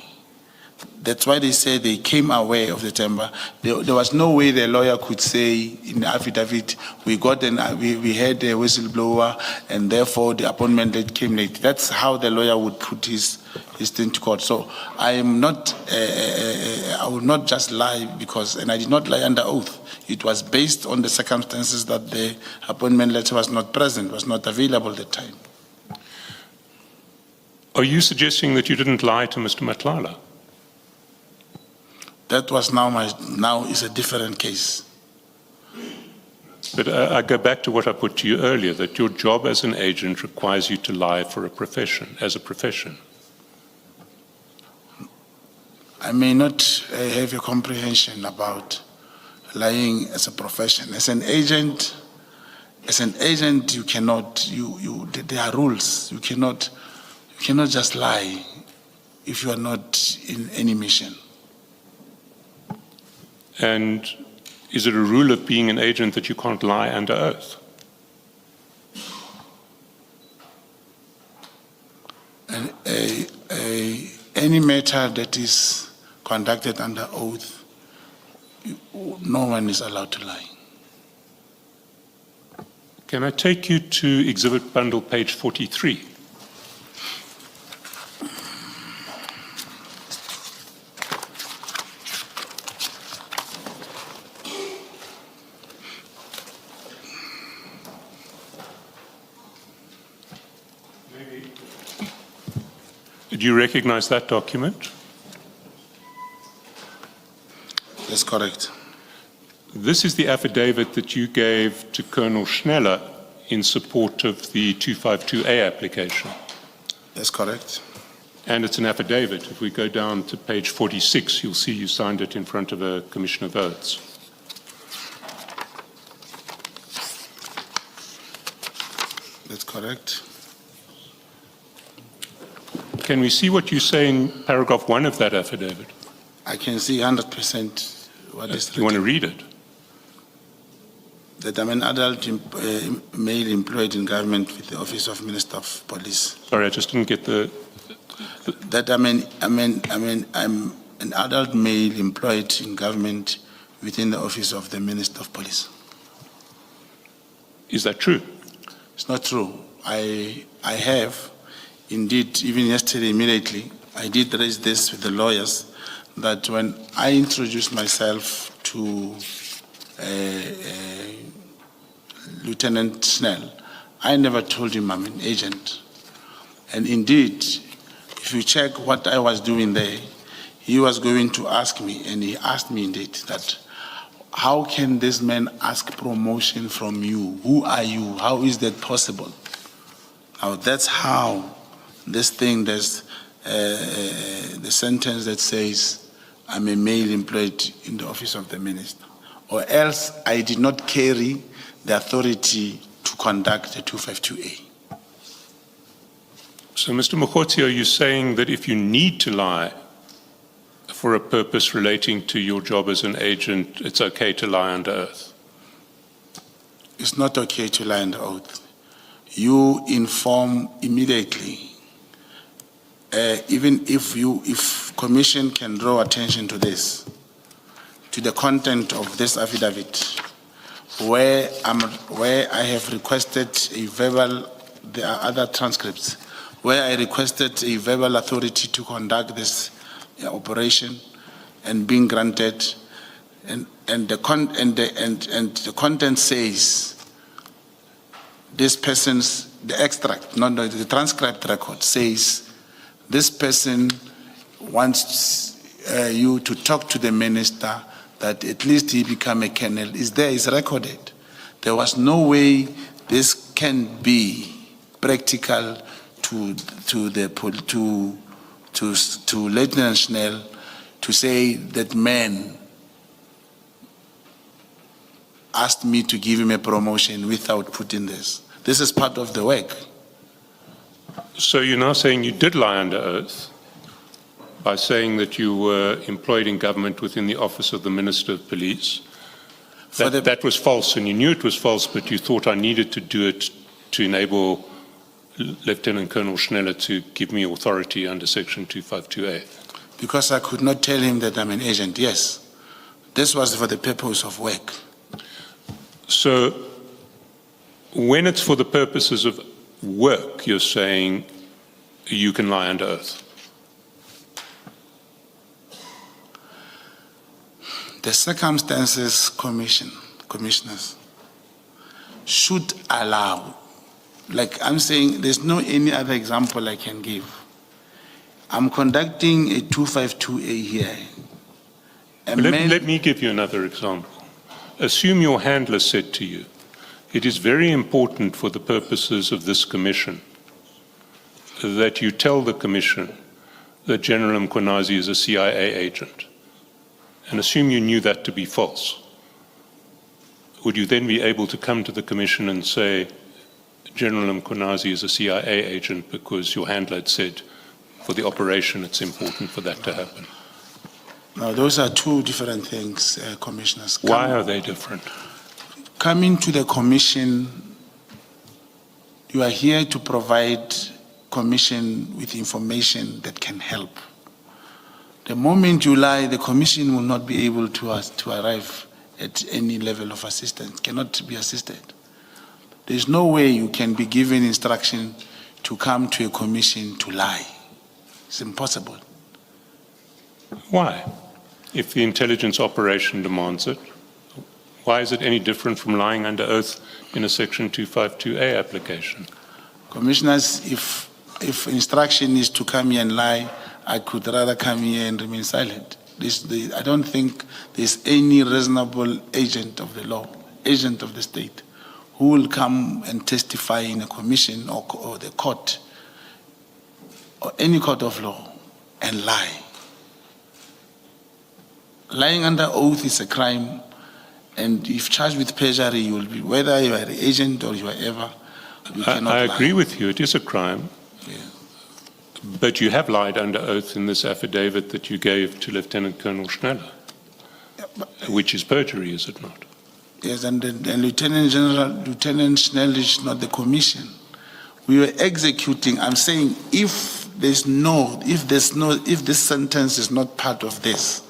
That's why they say they came aware of the timber. There was no way the lawyer could say in the affidavit, we had a whistleblower, and therefore the appointment date came late. That's how the lawyer would put his thing to court. So I am not, I will not just lie and I did not lie under oath. It was based on the circumstances that the appointment letter was not present, was not available at the time. Are you suggesting that you didn't lie to Mr. Matlala? That was now is a different case. But I go back to what I put to you earlier, that your job as an agent requires you to lie for a profession, as a profession. I may not have a comprehension about lying as a profession. As an agent, you cannot, there are rules. You cannot just lie if you are not in any mission. And is it a rule of being an agent that you can't lie under oath? And any matter that is conducted under oath, no one is allowed to lie. Can I take you to exhibit bundle page 43? Do you recognize that document? That's correct. This is the affidavit that you gave to Colonel Schneller in support of the 252A application. That's correct. And it's an affidavit. If we go down to page 46, you'll see you signed it in front of a commission of oaths. That's correct. Can we see what you say in paragraph 1 of that affidavit? I can see 100% what is Do you want to written. read it? That I'm an adult male employed in government with the Office of Minister of Police. Sorry, I just didn't get the... That I'm an adult male employed in government within the Office of the Minister of Police. Is that true? It's not true. I have, indeed, even yesterday immediately, I did raise this with the lawyers, that when I introduced myself to Lieutenant Snell, I never told him I'm an agent. And indeed, if you check what I was doing there, he was going to ask me, and he asked me indeed, that how can this man ask promotion from you? Who are you? How is that possible? Now that's how this thing, there's the sentence that says, I'm a male employed in the office of the minister. Or else I did not carry the authority to conduct the 252A. So, Mr. Mokgotsi, are you saying that if you need to lie for a purpose relating to your job as an agent, it's okay to lie under oath? It's not okay to lie under oath. You inform immediately. Even if commission can draw attention to this, to the content of this affidavit, where I have requested a verbal, there are other transcripts, where I requested a verbal authority to conduct this operation and being granted, and the content says this person's, the extract, not the transcribed record says this person wants you to talk to the minister that at least he become a colonel. Is there, is recorded. There was no way this can be practical to Lieutenant Schnell to say that man asked me to give him a promotion without putting this. This is part of the work. So you're now saying you did lie under oath by saying that you were employed in government within the office of the Minister of Police. That was false, and you knew it was false, but you thought I needed to do it to enable Lieutenant Colonel Schneller to give me authority under Section 252A. Because I could not tell him that I'm an agent, yes. This was for the purpose of work. So when it's for the purposes of work, you're saying you can lie under oath? The circumstances, commissioners, should allow, like I'm saying, there's no any other example I can give. I'm conducting a 252A hearing. Let me give you another example. Assume your handler said to you, it is very important for the purposes of this commission that you tell the commission that General Mkhwanazi is a CIA agent. And assume you knew that to be false. Would you then be able to come to the commission and say, General Mkhwanazi is a CIA agent because your handler had said, for the operation, it's important for that to happen? Now, those are two different things, commissioners. Why are they different? Coming to the commission, you are here to provide commission with information that can help. The moment you lie, the commission will not be able to arrive at any level of assistance, cannot be assisted. There's no way you can be given instruction to come to a commission to lie. It's impossible. Why? If the intelligence operation demands it, why is it any different from lying under oath in a Section 252A application? Commissioners, if if instruction is to come here and lie, I could rather come here and remain silent. I don't think there's any reasonable agent of the law, agent of the state, who will come and testify in a commission or the court or any court of law and lie. Lying under oath is a crime, and if charged with perjury, you will be, whether you are an agent or you are ever, you cannot I lie. agree with you, it is a crime. Yeah. But you have lied under oath in this affidavit that you gave to Lieutenant Colonel Schneller, which is perjury, is it not? Yes, and Lieutenant Schnell is not the commission. We were executing. I'm saying if this sentence is not part of this,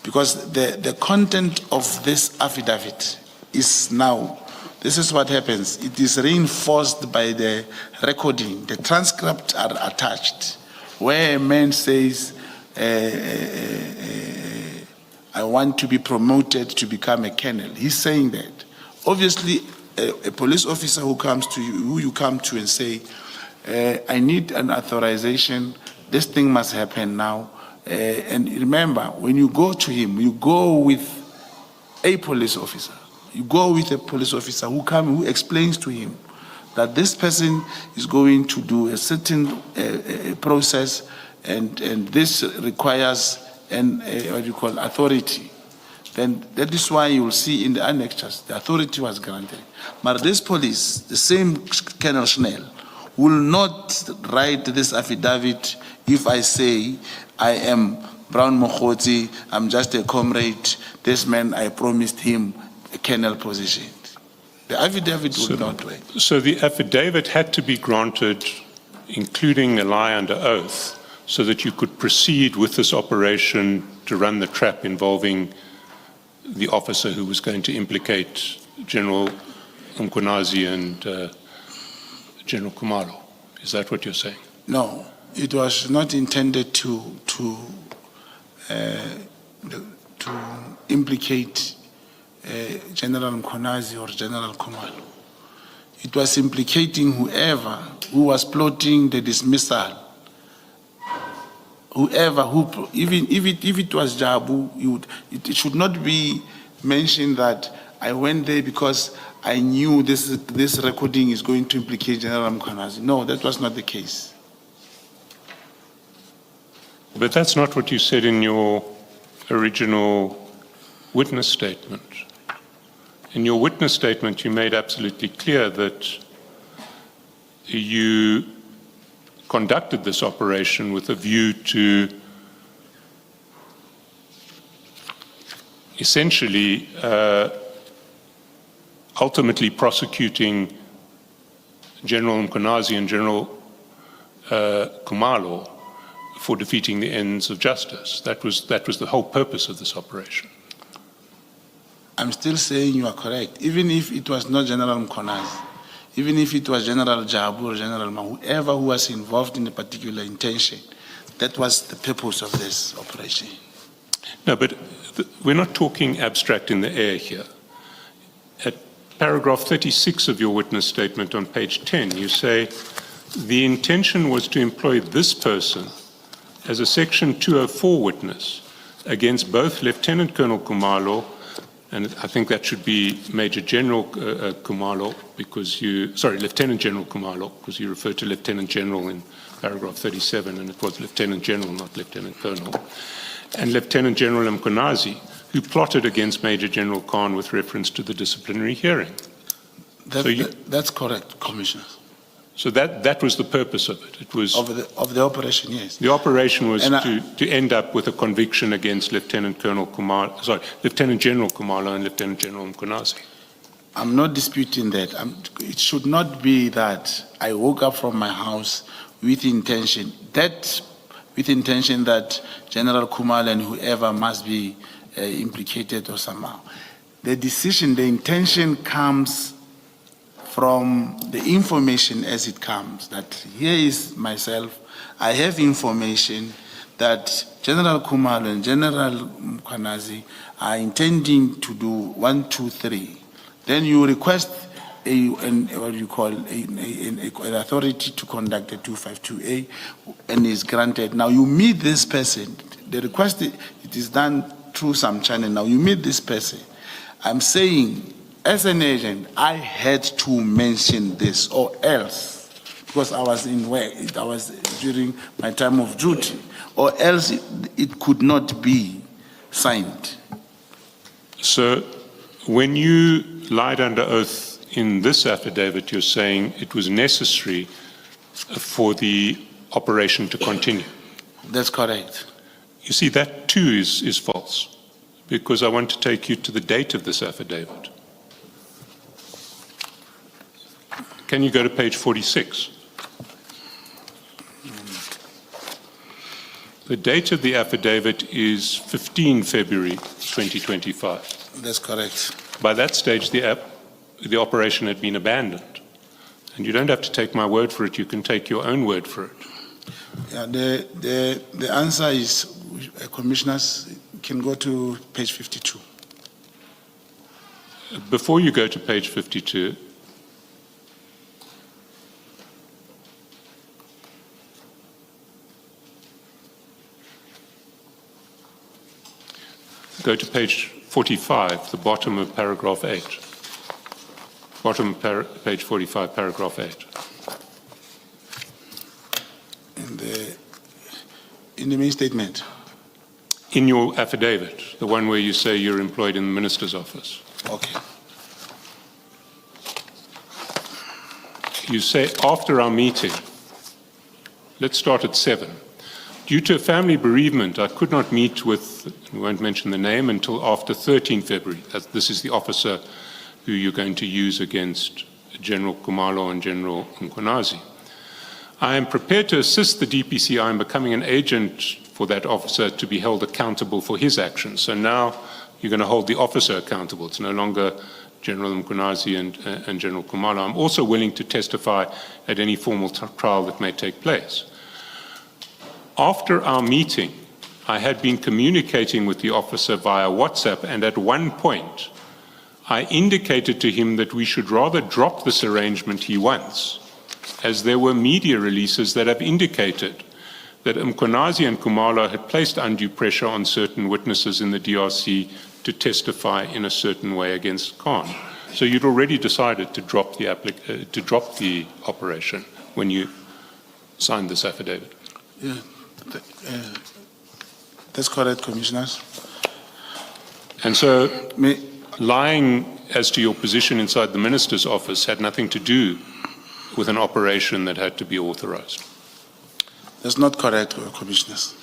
because the content of this affidavit is now, this is what happens. It is reinforced by the recording. The transcripts are attached, where a man says, I want to be promoted to become a colonel. He's saying that. Obviously, a police officer who comes to you, who you come to and say, I need an authorization, this thing must happen now. And remember, when you go to him, you go with a police officer. You go with a police officer who explains to him that this person is going to do a certain process, and this requires what you call authority. Then that is why you will see in the annexures the authority was granted. But this police, the same Colonel Schnell, will not write this affidavit if I say I am Brown Mokhotsi, I'm just a comrade. This man, I promised him a colonel position. The affidavit would not work. So the affidavit had to be granted, including a lie under oath, so that you could proceed with this operation to run the trap involving the officer who was going to implicate General Mkhonazi and General Khumalo. Is that what you're saying? No, it was not intended to implicate General Mkhonazi or General Khumalo. It was implicating whoever who was plotting the dismissal. Whoever who, even if it was Jabu, it should not be mentioned that I went there because I knew this recording is going to implicate General Mkhonazi. No, that was not the case. But that's not what you said in your original witness statement. In your witness statement, you made absolutely clear that you conducted this operation with a view to essentially ultimately prosecuting General Mkhonazi and General Khumalo for defeating the ends of justice. That was the whole purpose of this operation. I'm still saying you are correct. Even if it was not General Mkhonazi, even if it was General Jabu or General Ma, whoever who was involved in a particular intention, that was the purpose of this operation. No, but we're not talking abstract in the air here. At paragraph 36 of your witness statement on page 10, you say, the intention was to employ this person as a Section 204 witness against both Lieutenant Colonel Khumalo, and I think that should be Major General Khumalo, Lieutenant General Khumalo, because you refer to Lieutenant General in paragraph 37, and it was Lieutenant General, not Lieutenant Colonel, and Lieutenant General Mkhonazi, who plotted against Major General Khan with reference to the disciplinary hearing. That's correct, Commissioner. So that was the purpose of it. It was of the operation, yes. The operation was to end up with a conviction against Lieutenant General Khumalo and Lieutenant General Mkhonazi. I'm not disputing that. It should not be that I woke up from my house with intention that General Khumalo and whoever must be implicated or somehow. The decision, the intention comes from the information as it comes, that here is myself, I have information that General Khumalo and General Mkhonazi are intending to do 1, 2, 3. Then you request what do you call, an authority to conduct a 252A, and is granted. Now you meet this person, the request, it is done through some channel. Now you meet this person. I'm saying, as an agent, I had to mention this, or else, because I was in work, I was during my time of duty, or else it could not be signed. So when you lied under oath in this affidavit, you're saying it was necessary for the operation to continue. That's correct. You see, that too is false, because I want to take you to the date of this affidavit. Can you go to page 46? The date of the affidavit is 15 February 2025. That's correct. By that stage, the operation had been abandoned. And you don't have to take my word for it, you can take your own word for it. Yeah, the answer is, commissioners can go to page 52. Before you go to page 52, go to page 45, the bottom of paragraph 8. Bottom of page 45, paragraph 8. In the main statement. In your affidavit, the one where you say you're employed in the minister's office. Okay. You say, after our meeting, let's start at 7. Due to a family bereavement, I could not meet with, we won't mention the name, until after 13 February. This is the officer who you're going to use against General Kumalo and General Mkhwanazi. I am prepared to assist the DPCI in becoming an agent for that officer to be held accountable for his actions. So now you're going to hold the officer accountable. It's no longer General Mkhwanazi and General Kumalo. I'm also willing to testify at any formal trial that may take place. After our meeting, I had been communicating with the officer via WhatsApp, and at one point, I indicated to him that we should rather drop this arrangement he wants, as there were media releases that have indicated that Mkhwanazi and Kumalo had placed undue pressure on certain witnesses in the DRC to testify in a certain way against Khan. So you'd already decided to drop the operation when you signed this affidavit. Yeah, that's correct, commissioners. And so lying as to your position inside the minister's office had nothing to do with an operation that had to be authorized. That's not correct, commissioners.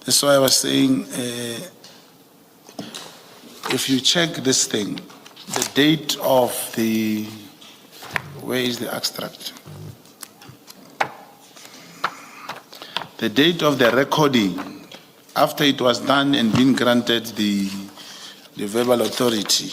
That's why I was saying, if you check this thing, the date of the, where is the extract? The date of the recording, after it was done and been granted the verbal authority,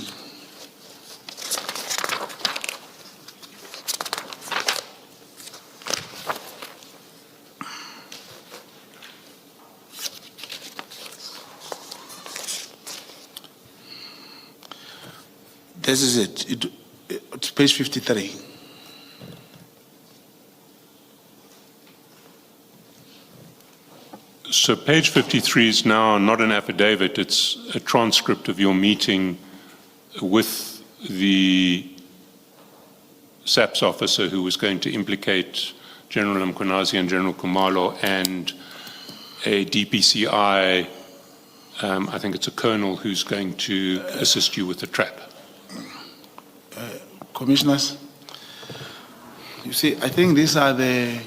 this is it. It's page 53. So page 53 is now not an affidavit, it's a transcript of your meeting with the SAPS officer who was going to implicate General Mkhwanazi and General Kumalo, and a DPCI, I think it's a colonel, who's going to assist you with the trap. Commissioners, you see, I think these are the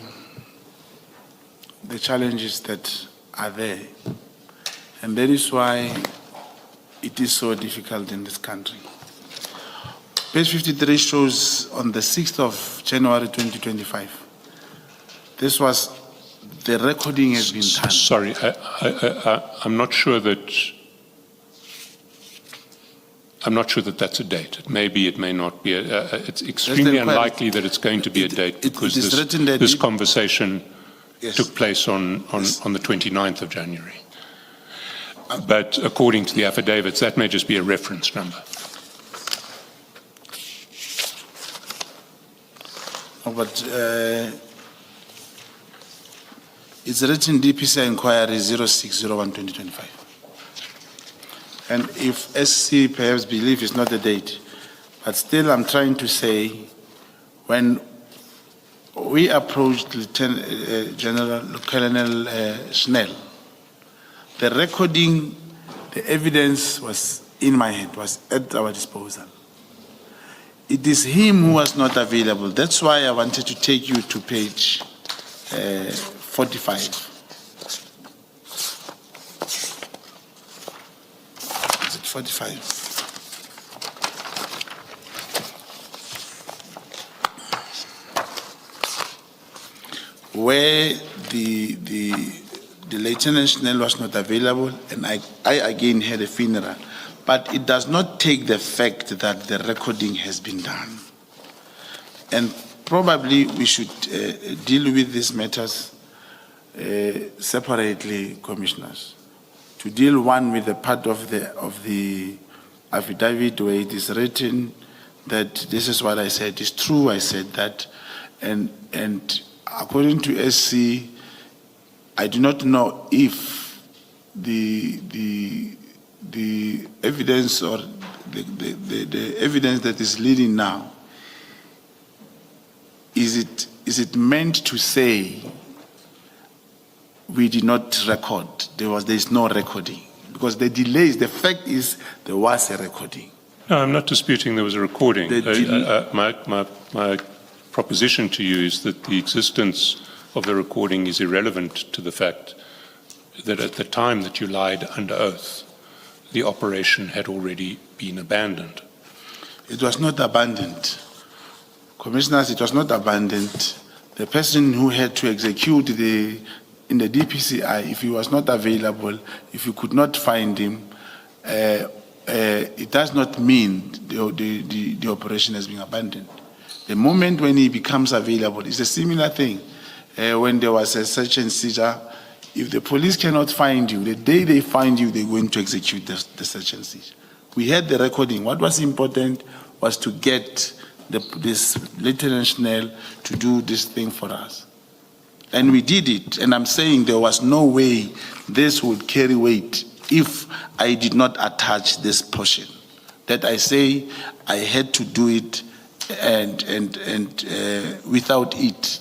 challenges that are there. And that is why it is so difficult in this country. Page 53 shows on the 6th of January 2025. This was, the recording has been done. Sorry, I'm not sure that that's a date. Maybe it may not be. It's extremely unlikely that it's going to be a date, because this conversation took place on the 29th of January. But according to the affidavits, that may just be a reference number. But it's written DPCI Inquiry 06/01/2025. And if SC perhaps believe it's not the date, but still I'm trying to say, when we approached Lieutenant General Colonel Schnell, the recording, the evidence was in my hand, was at our disposal. It is him who was not available. That's why I wanted to take you to page 45. Is it 45? Where the Lieutenant Schnell was not available, and I again had a funeral. But it does not take the fact that the recording has been done. And probably we should deal with these matters separately, commissioners. To deal one with the part of the affidavit where it is written that this is what I said. It's true, I said that. And according to SC, I do not know if the evidence or the evidence that is leading now, is it meant to say we did not record? There is no recording, because the delays. The fact is there was a recording. No, I'm not disputing there was a recording. My proposition to you is that the existence of the recording is irrelevant to the fact that at the time that you lied under oath, the operation had already been abandoned. It was not abandoned. Commissioners, it was not abandoned. The person who had to execute in the DPCI, if he was not available, if you could not find him, it does not mean the operation has been abandoned. The moment when he becomes available, it's a similar thing. When there was a search and seizure, if the police cannot find you, the day they find you, they're going to execute the search and seizure. We had the recording. What was important was to get this Lieutenant Schnell to do this thing for us. And we did it. And I'm saying there was no way this would carry weight if I did not attach this portion. That I say I had to do it, and without it,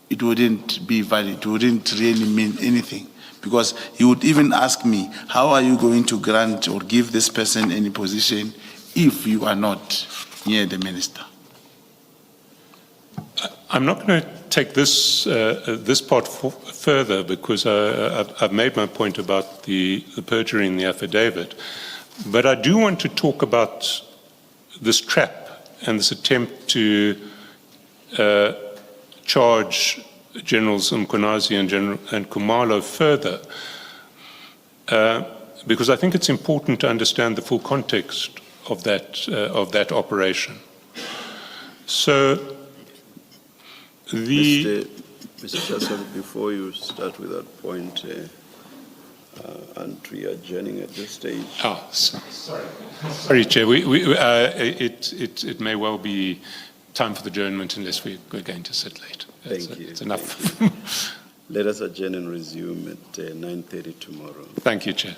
it wouldn't be valid. It wouldn't really mean anything. Because he would even ask me, how are you going to grant or give this person any position if you are not near the minister? I'm not going to take this part further, because I've made my point about the perjury in the affidavit. But I do want to talk about this trap and this attempt to charge Generals Mkonazi and Kumalo further, because I think it's important to understand the full context of that operation. So, Mr. Chancellor, before you start with that point, and we are adjourning at this stage. Oh, sorry, Chair. It may well be time for the adjournment unless we're going to sit late. Thank you. It's enough. Thank you. Let us adjourn and resume at 9:30 tomorrow. Thank you, Chair.